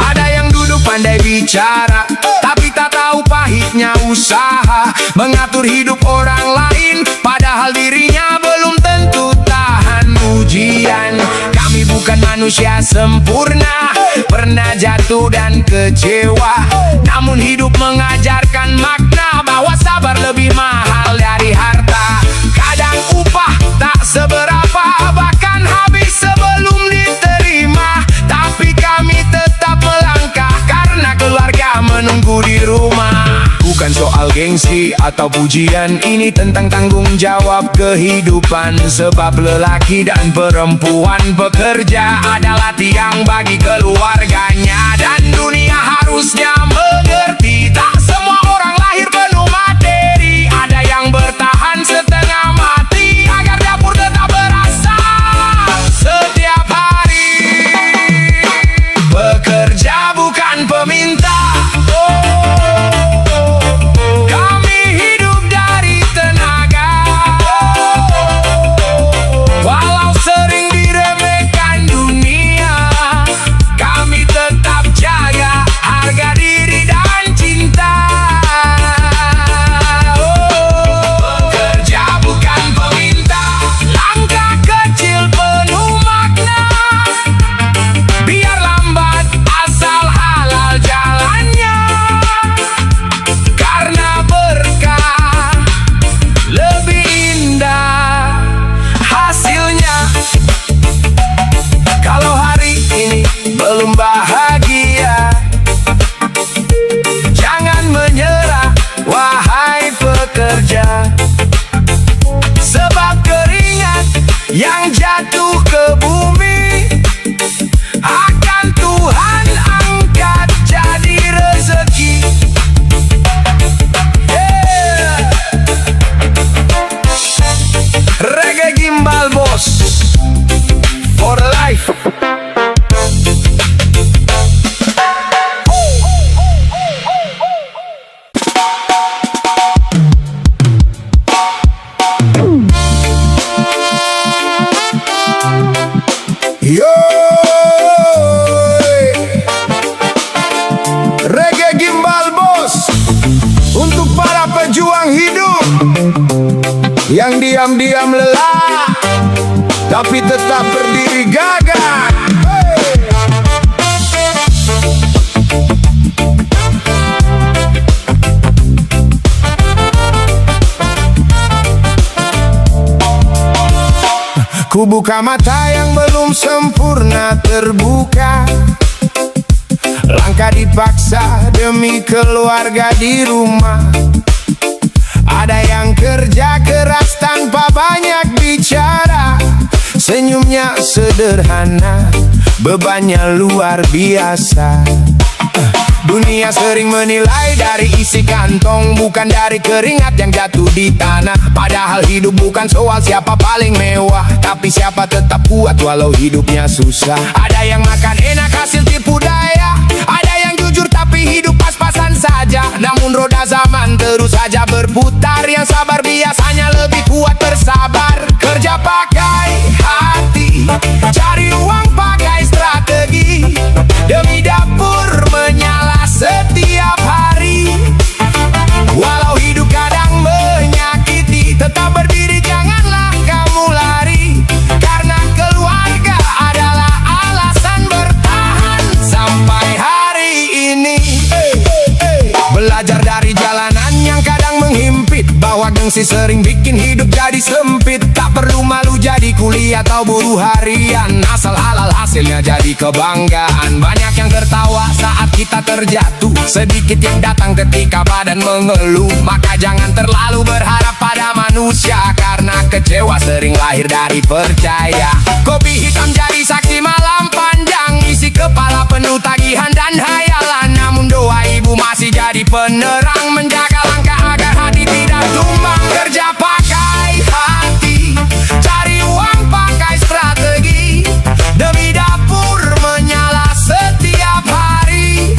Ada yang duduk pandai bicara, tapi tak tahu pahitnya usaha mengatur hidup orang lain, padahal dirinya belum tentu tahan ujian. Kami bukan manusia sempurna, pernah jatuh dan kecewa. Namun hidup mengajarkan makna bahwa sabar lebih mahal dari harta. Kadang upah tak seberapa, bahkan habis sebelum diterima. Tapi kami tetap melangkah karena keluarga menunggu di rumah. Bukan soal gengsi atau pujian, ini tentang tanggung jawab kehidupan. Sebab lelaki dan perempuan bekerja adalah tiang bagi keluarganya. Dan dunia harusnya mengerti, tak semua orang lahir penuh materi. Ada yang bertahan setengah mati agar dapur tetap berasa setiap hari. Bekerja bukan peminta, kami hidup dari tenaga. Walau sering diremehkan dunia, kami tetap jaga harga diri dan cinta. Bekerja bukan peminta, langkah kecil penuh makna. Biar lambat asal halal jalannya, karena berkah lebih indah hasilnya. Kalau hari ini belum bahagia, jangan menyerah wahai pekerja. Sebab keringat yang jatuh ke bumi akan Tuhan angkat jadi rezeki. Reggae Gimbal Bos for life. Yo, Reggae Gimbal Bos untuk para pejuang hidup yang diam-diam lelah tapi tetap berdiri gagah. Ku buka mata yang belum sempurna terbuka. Langkah dipaksa demi keluarga di rumah. Ada yang kerja keras tanpa banyak bicara. Senyumnya sederhana, bebannya luar biasa. Dunia sering menilai dari isi kantong, bukan dari keringat yang jatuh di tanah. Padahal hidup bukan soal siapa paling mewah, tapi siapa tetap kuat walau hidupnya susah. Ada yang makan enak hasil tipu daya, ada yang jujur tapi hidup pas-pasan saja. terus saja berputar. Yang sabar biasanya lebih kuat bersabar. Kerja pakai hati, cari uang pakai strategi. Demi dapur menyala setiap hari. Walau hidup kadang menyakiti, tetap berdiri, janganlah kamu lari. Karena keluarga adalah alasan bertahan sampai hari ini. Belajar dari jalanan yang kadang menghimpit, bahwa gengsi sering bikin hidup jadi sempit. Tak perlu malu jadi kuliah atau buruh harian, asal halal hasilnya jadi kebanggaan. Banyak yang tertawa saat kita terjatuh, sedikit yang datang ketika badan mengeluh. Maka jangan terlalu berharap pada manusia, karena kecewa sering lahir dari percaya. Kopi hitam jadi saksi malam panjang, isi kepala penuh tagihan dan hayalan. Namun doa ibu masih jadi penerang, menjaga langkah agar hati tidak tumbang. Kerja pakai hati, cari uang pakai strategi. Demi dapur menyala setiap hari.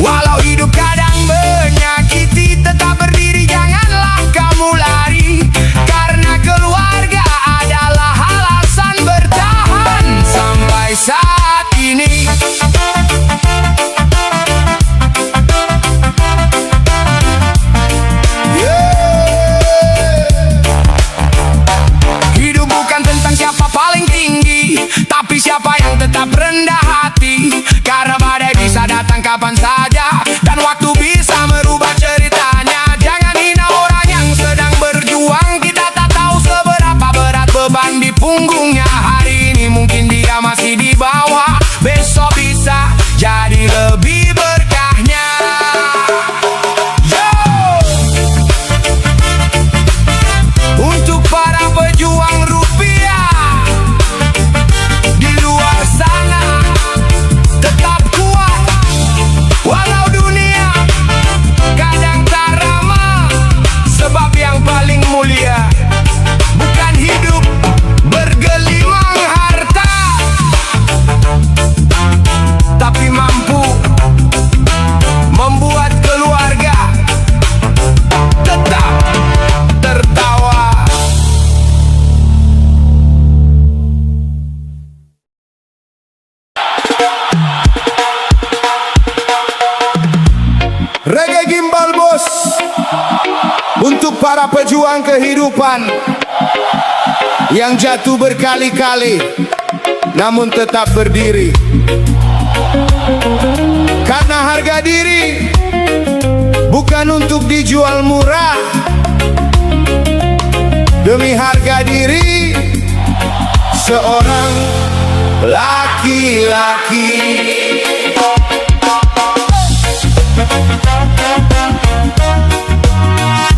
Walau hidup kadang menyakiti, tetap berdiri, janganlah kamu lari. Karena keluarga adalah alasan bertahan sampai saat ini. Hidup bukan tentang siapa paling tinggi, tapi siapa yang tetap rendah hati. Karena badai bisa datang kapan saja, dan waktu bisa merubah ceritanya. Jangan hina orang yang sedang berjuang, kita tak tahu seberapa berat beban di punggungnya. Hari ini mungkin dia masih di bawah, besok bisa jadi lebih berkahnya. Yo! Untuk para pejuang rupiah di luar sana, tetap kuat walau dunia kadang tak ramah. Sebab yang paling mulia bukan hidup bergelimang harta, tapi mampu membuat keluarga tetap tertawa. Reggae Gimbal Bos, untuk para pejuang kehidupan yang jatuh berkali-kali namun tetap berdiri. Karena harga diri bukan untuk dijual murah. Demi harga diri seorang laki-laki.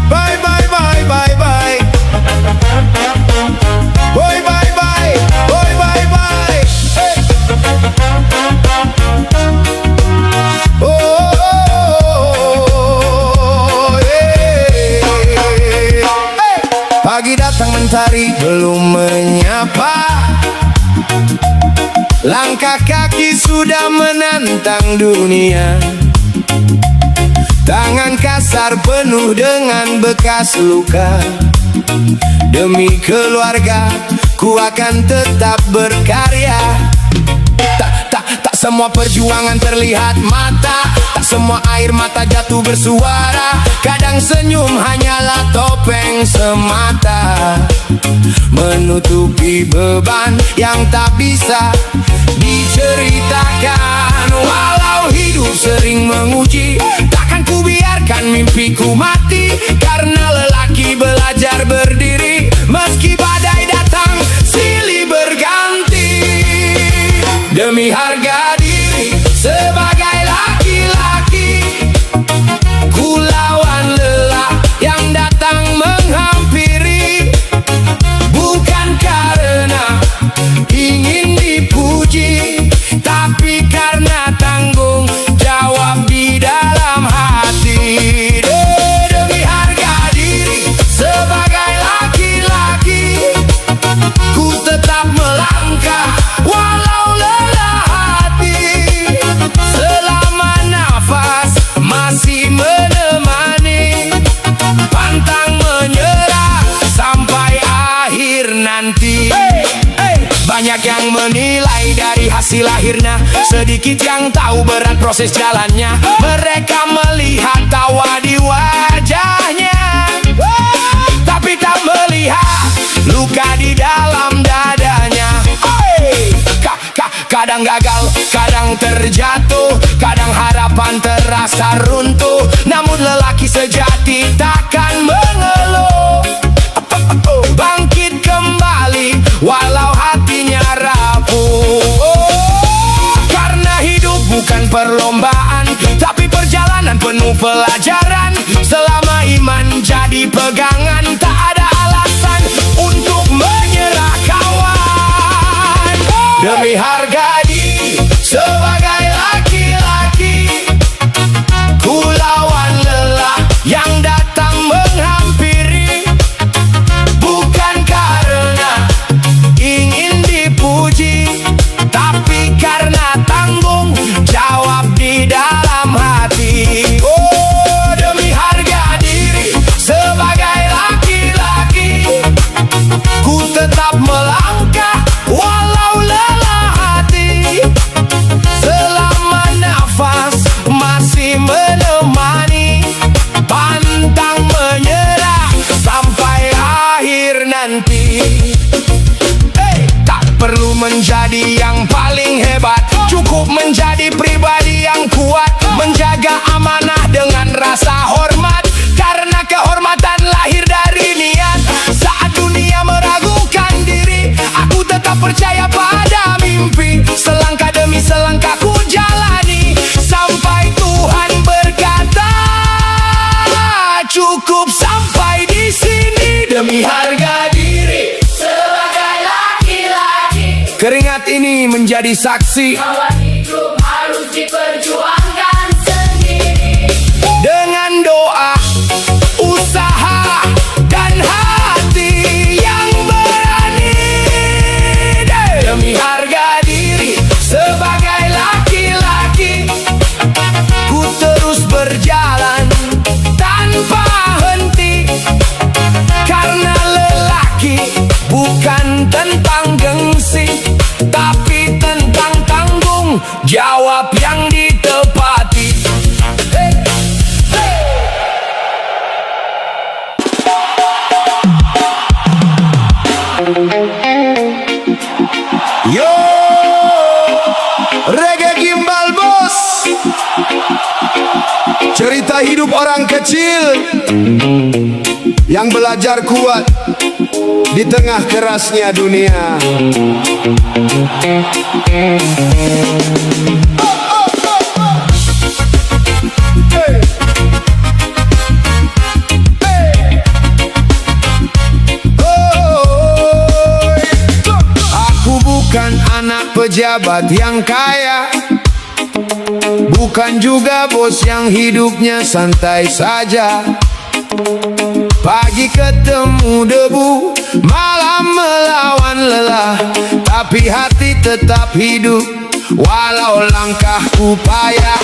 Bye bye bye bye bye. Bye bye bye. Bye bye bye. Hey. Oh, yeah. Hey. Pagi datang mentari belum menyapa, langkah kaki sudah menantang dunia. Tangan kasar penuh dengan bekas luka. Demi keluarga ku akan tetap berkarya. Tak semua perjuangan terlihat mata, tak semua air mata jatuh bersuara. Kadang senyum hanyalah topeng semata, menutupi beban yang tak bisa diceritakan. Walau hidup sering menguji, takkan ku biarkan mimpiku mati. Karena lelaki belajar berdiri, meski badai datang silih berganti. Demi harga diri sebagai laki-laki, ku lawan lelah yang datang menghampiri. Bukan karena ingin dipuji, tapi karena tanggung jawab di dalam hati. Demi harga isi lahirnya. Sedikit yang tahu berat proses jalannya. Mereka melihat tawa di wajahnya, tapi tak melihat luka di dalam dadanya. Kadang gagal, kadang terjatuh, kadang harapan terasa runtuh. Namun lelaki sejati takkan mengeluh, bangkit kembali walau hatinya rapuh. Karena hidup bukan perlombaan, tapi perjalanan penuh pelajaran. Selama iman jadi pegangan, tak ada alasan untuk menyerah kawan. Demi harga diri sebagai laki-laki, ku lawan lelah yang datang menghampiri. Bukan karena ingin dipuji, tapi karena tanggung jawab di dalam hati. Oh, demi harga diri sebagai laki-laki, ku tetap melangkah walau lelah hati. Selama nafas masih menemani, pantang menyerah sampai akhir nanti. Tak perlu menjadi yang paling hebat, cukup menjadi pribadi yang kuat. Menjaga amanah dengan rasa hormat, karena kehormatan lahir dari niat. Saat dunia meragukan diri, aku tetap percaya pada mimpi. Selangkah demi selangkah ku jalani, sampai Tuhan berkata cukup sampai di sini. Demi harga diri Sebagai laki-laki, keringat ini menjadi saksi, bahwa hidup harus diperjuangkan sendiri. dengan doa, usaha, dan hati yang berani. Demi harga diri sebagai laki-laki, ku terus berjalan tanpa henti. Karena lelaki bukan tentang gengsi, tapi tentang tanggung jawab yang ditepati. Yo, reggae gimbal bos, cerita hidup orang kecil yang belajar kuat di tengah kerasnya dunia. Aku bukan anak pejabat yang kaya, bukan juga bos yang hidupnya santai saja. Pagi ketemu debu, malam melawan lelah, tapi hati tetap hidup walau langkahku payah.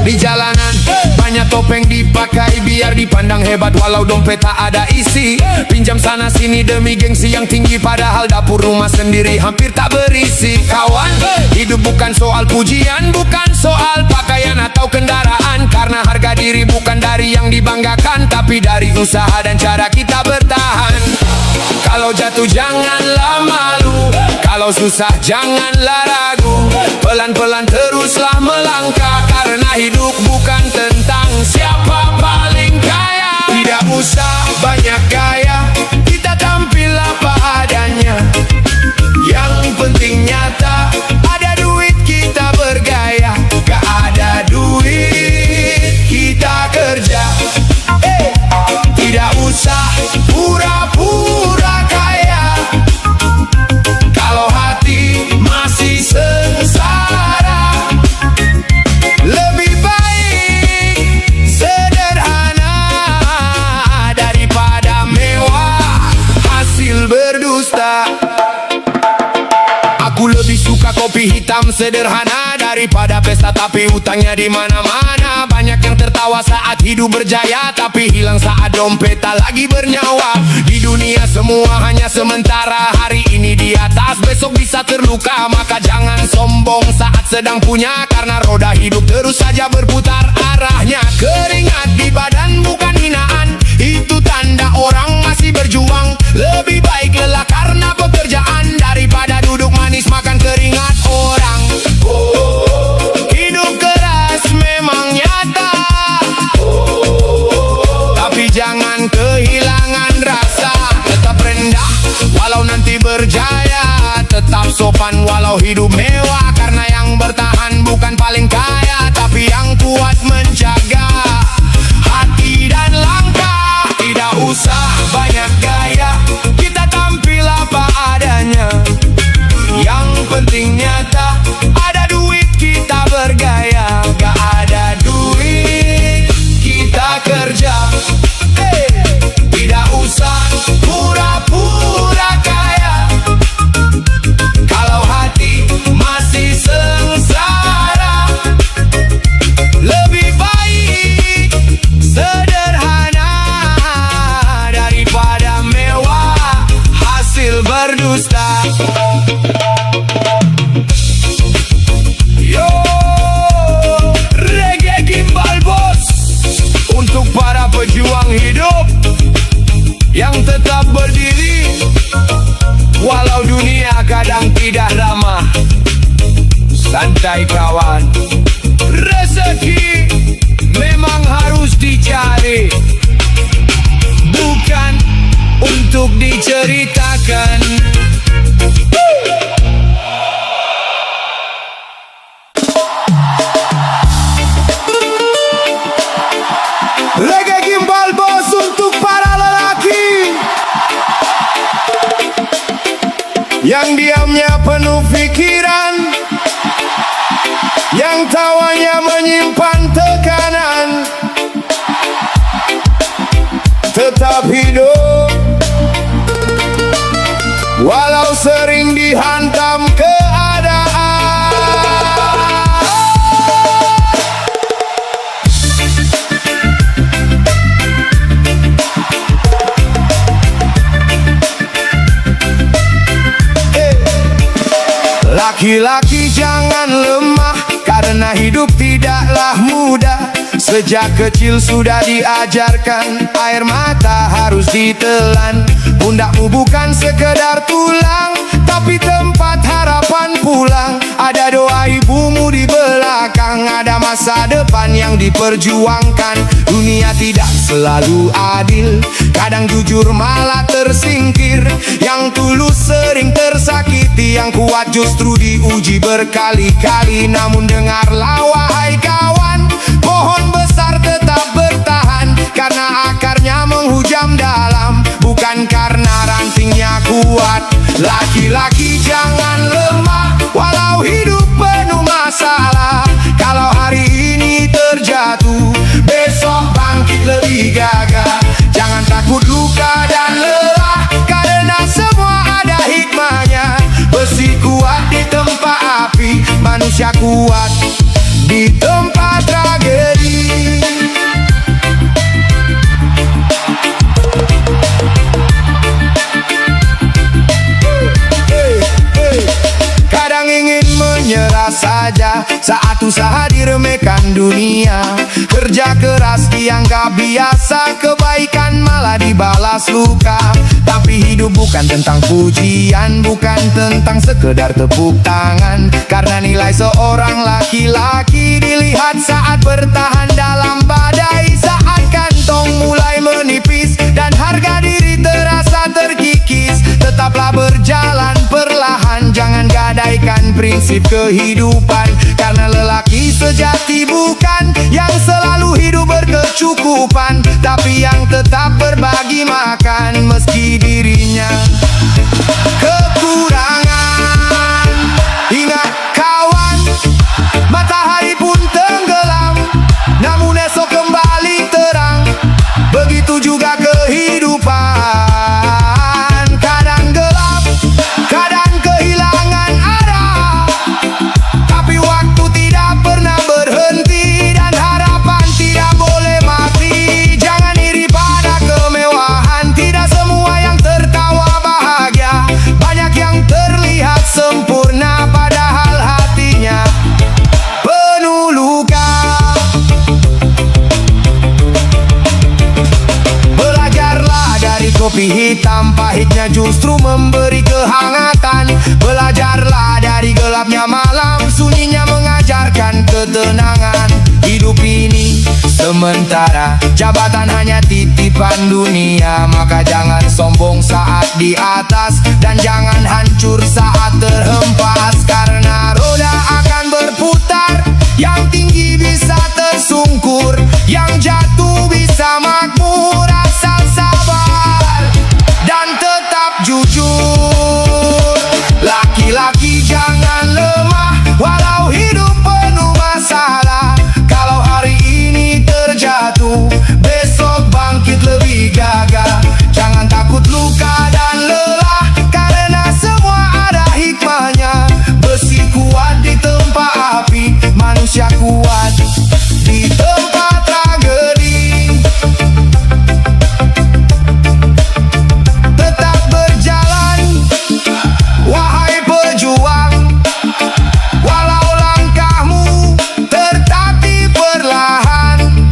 Di jalanan banyak topeng dipakai biar dipandang hebat, walau dompet tak ada isi. Pinjam sana sini demi gengsi yang tinggi, padahal dapur rumah sendiri hampir tak berisi. Kawan, hidup bukan soal pujian, bukan soal pakaian atau kendaraan. Karena harga diri bukan dari yang dibanggakan, tapi dari usaha dan cara kita bertahan. Kalau jatuh janganlah malu, kalau susah janganlah ragu. Pelan-pelan teruslah melangkah, karena hidup bukan tentang siapa paling kaya. Tidak usah banyak gaya, kita tampil apa adanya. Yang penting nyata, ada duit kita bergaya. Gak ada duit kita kerja. Tidak usah pura-pura kaya, kalau hati masih sengsara. Lebih baik sederhana daripada mewah hasil berdusta. Aku lebih suka kopi hitam sederhana daripada pesta tapi utangnya di mana-mana. Banyak yang tertawa saat hidup berjaya, tapi hilang saat dompet tak lagi bernyawa. Di dunia semua hanya sementara, hari ini di atas, besok bisa terluka. Maka jangan sombong saat sedang punya, karena roda hidup terus saja berputar arahnya. Keringat di badan bukan hinaan, itu tanda orang masih berjuang. Lebih baik lelah karena pekerjaan, daripada duduk manis makan keringat orang. Hidup keras memang nyata, tapi jangan kehilangan rasa. Tetap rendah walau nanti berjaya, tetap sopan walau hidup mewah. Karena yang bertahan bukan paling kaya, tapi yang kuat menjaga hati dan langkah. Tidak usah banyak gaya, kita tampil apa adanya. Yang penting nyata, ada duit kita bergaya. Gak ada duit kita kerja. Hey, tidak usah pura-pura kaya, kalau hati masih sengsara. Lebih baik sederhana daripada mewah hasil berdusta. Yo, reggae gimbal bos, untuk para pejuang hidup yang tetap berdiri walau dunia kadang tidak ramah. Santai kawan, rezeki memang harus dicari, bukan untuk diceritakan. Reggae gimbal bos untuk para lelaki yang diamnya penuh pikiran, yang tawanya menyimpan tekanan. Tetap hidup walau sering dihantam keadaan. Laki-laki jangan lemah, karena hidup tidaklah mudah. Sejak kecil sudah diajarkan, air mata harus ditelan. Pundakmu bukan sekedar tulang, tapi tempat harapan pulang. Ada doa ibumu di belakang, ada masa depan yang diperjuangkan. Dunia tidak selalu adil, kadang jujur malah tersingkir. Yang tulus sering tersakiti, yang kuat justru diuji berkali-kali. Namun dengarlah wahai kawan, pohon besar tetap bertahan, karena akarnya menghujam dalam, bukan karena rantingnya kuat. Laki-laki jangan lemah, walau hidup penuh masalah. Kalau hari ini terjatuh, besok bangkit lebih gagah. Jangan takut luka dan lelah, karena semua ada hikmahnya. Besi kuat di tempat api, manusia kuat di tempat tragedi. Kadang ingin menyerah saja saat usaha diremehkan dunia. Kerja keras dianggap biasa, kebaikan malah dibalas luka. Tapi hidup bukan tentang pujian, bukan tentang sekedar tepuk tangan. Karena nilai seorang laki-laki dilihat saat bertahan dalam badai. Saat kantong mulai menipis dan harga diri terasa terkikis, tetaplah berjalan perlahan, jangan gadaikan prinsip kehidupan. Karena lelaki sejati bukan yang selalu hidup berkecukupan, tapi yang tetap berbagi makan meski dirinya kekurangan. Ingat kawan, matahari pun tenggelam, namun esok kembali terang. Begitu juga kehidupan, kadang gelap, kadang kehilangan arah. Tapi waktu tidak pernah berhenti, dan harapan tidak Kopi hitam pahitnya justru memberi kehangatan. Belajarlah dari gelapnya malam, sunyinya mengajarkan ketenangan. Hidup ini sementara, jabatan hanya titipan dunia. Maka jangan sombong saat di atas, dan jangan hancur saat terhempas. Karena roda akan berputar, yang tinggi bisa tersungkur, yang jatuh bisa makmur. Asal sabar dan tetap jujur. Laki-laki jangan lemah, walau hidup penuh masalah. Kalau hari ini terjatuh, besok bangkit lebih gagah. Jangan takut luka dan lelah, karena semua ada hikmahnya. Besi kuat di tempat api, manusia kuat di tempat tragedi. Tetap berjalan, wahai pejuang, walau langkahmu tertatih perlahan.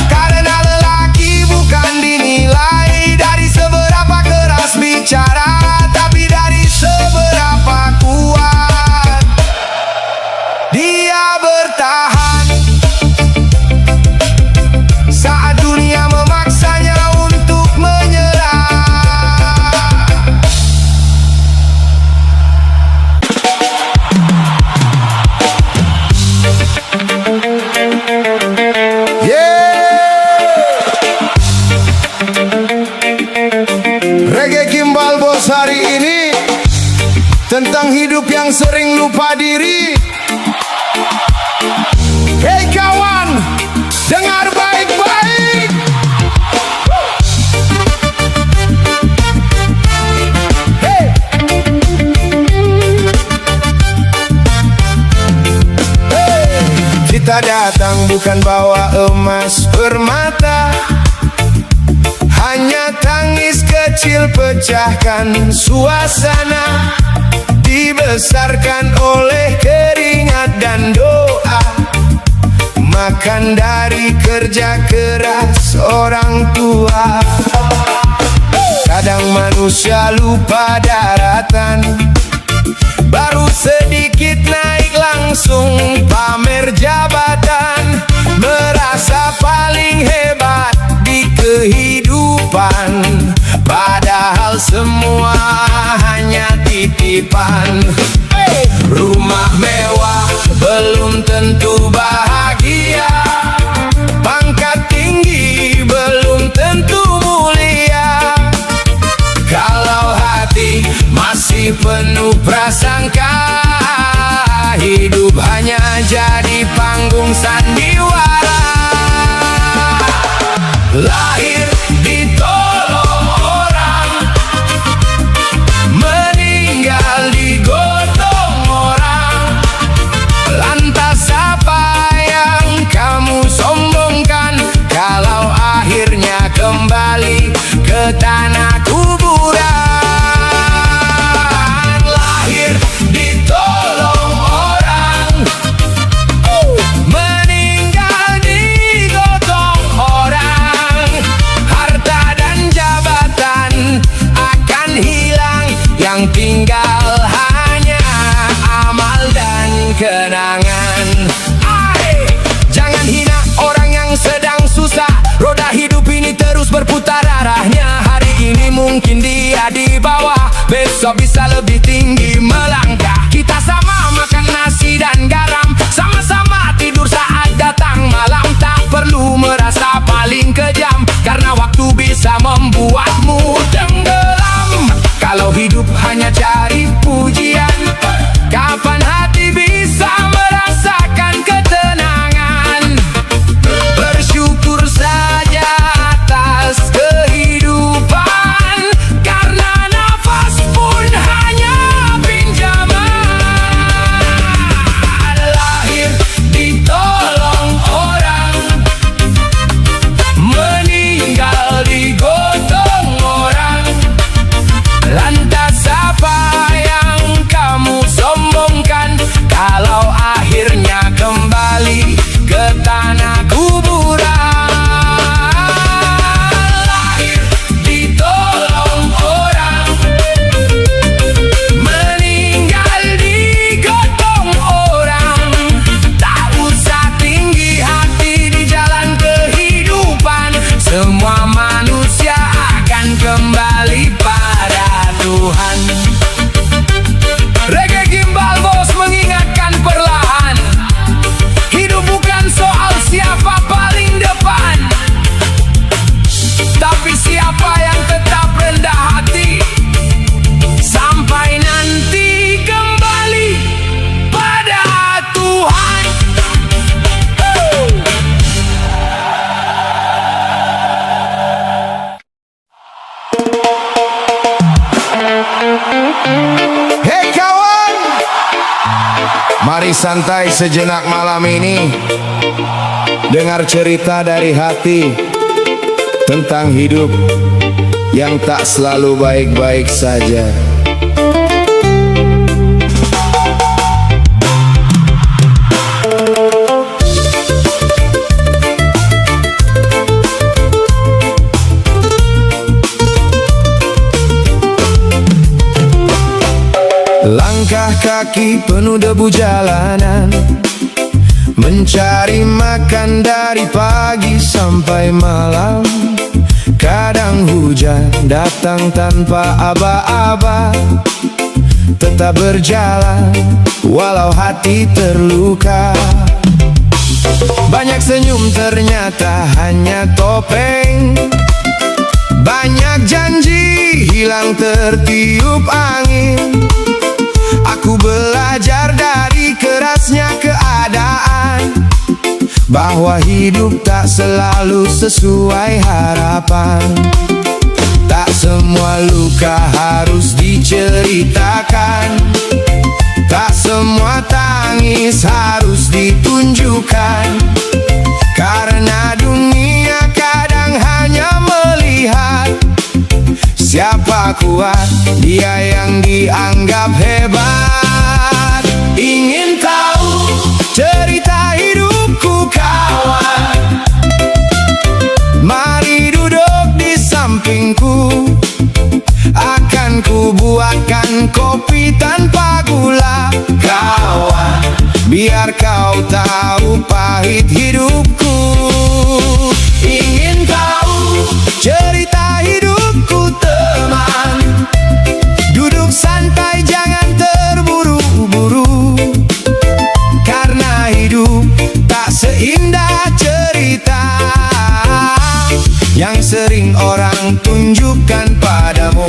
Karena lelaki bukan dinilai dari seberapa keras bicara, tapi dari seberapa kuat dia bertahan saat dunia memaksanya untuk menyerah. Reggae Kimbal Bos hari ini tentang hidup yang sering lupa diri. Hei kawan, dengar baik-baik. Hey. Kita datang bukan bawa emas permata, hanya tangis kecil pecahkan suasana. Dibesarkan oleh keringat dan doa, makan dari kerja keras orang tua. Kadang manusia lupa daratan, baru sedikit naik langsung pamer jabatan. Merasa paling hebat di kehidupan, padahal semua hanya titipan. Rumah mewah belum tentu bahagia, pangkat tinggi belum tentu mulia. Kalau hati masih penuh prasangka, hidup hanya jadi panggung sandiwara. Lahir ditolong orang, meninggal digotong orang. Lantas apa yang kamu sombongkan, kalau akhirnya kembali ke tanah kuburan? Lahir ditolong orang, meninggal Mari santai sejenak malam ini, dengar cerita dari hati tentang hidup yang tak selalu baik-baik saja. Langkah kaki penuh debu jalanan, mencari makan dari pagi sampai malam. Kadang hujan datang tanpa aba-aba, tetap berjalan walau hati terluka. Banyak senyum ternyata hanya topeng, banyak janji hilang tertiup angin. Aku belajar dari kerasnya keadaan, bahwa hidup tak selalu sesuai harapan. Tak semua luka harus diceritakan, tak semua tangis harus ditunjukkan. Karena dunia kadang hanya melihat siapa kuat, dia yang dianggap hebat. Ingin tahu cerita hidupku kawan? Mari duduk di sampingku, akan ku buatkan kopi tanpa gula kawan, biar kau tahu pahit hidupku. Ingin tahu cerita hidupku teman? Duduk santai jangan terburu-buru, karena hidup tak seindah cerita yang sering orang tunjukkan padamu.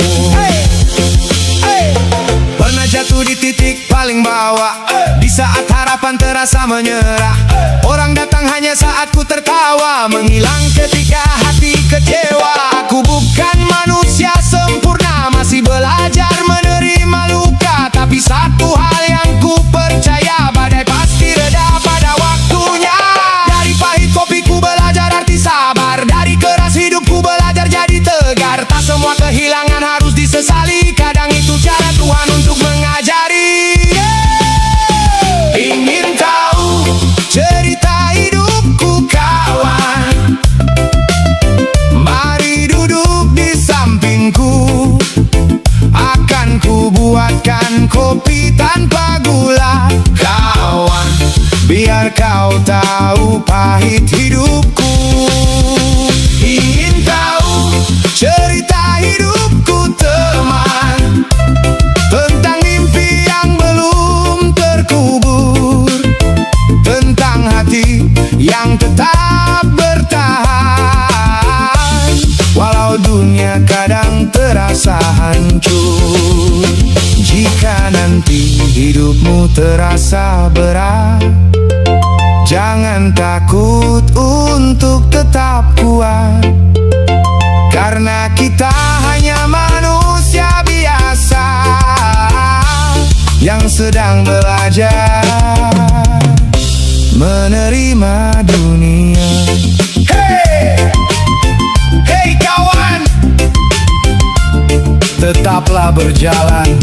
Pernah jatuh di titik paling bawah, di saat harapan terasa menyerah. Orang datang hanya saat ku tertawa, menghilang ketika hati kecewa. Aku bukan manusia sempurna, masih belajar menerima luka. Tapi satu hal yang ku percaya, badai pasti reda pada waktunya. Dari pahit kopiku belajar arti sabar, dari keras hidupku belajar jadi tegar. Tak semua kehilangan harus disesali, kadang itu cara Tuhan untuk mengajari. Ingin tahu cerita hidupku kawan? Mari duduk di sampingku, akan ku buatkan kopi tanpa gula kawan, biar kau tahu pahit hidupku. Ingin tahu cerita hidupku teman? Tentang mimpi yang belum terkubur, tentang hati yang tetap bertahan walau dunia kadang terasa hancur. Jika nanti hidupmu terasa berat, jangan takut untuk tetap kuat, karena kita hanya manusia biasa yang sedang belajar menerima dunia. Hey, hey kawan, tetaplah berjalan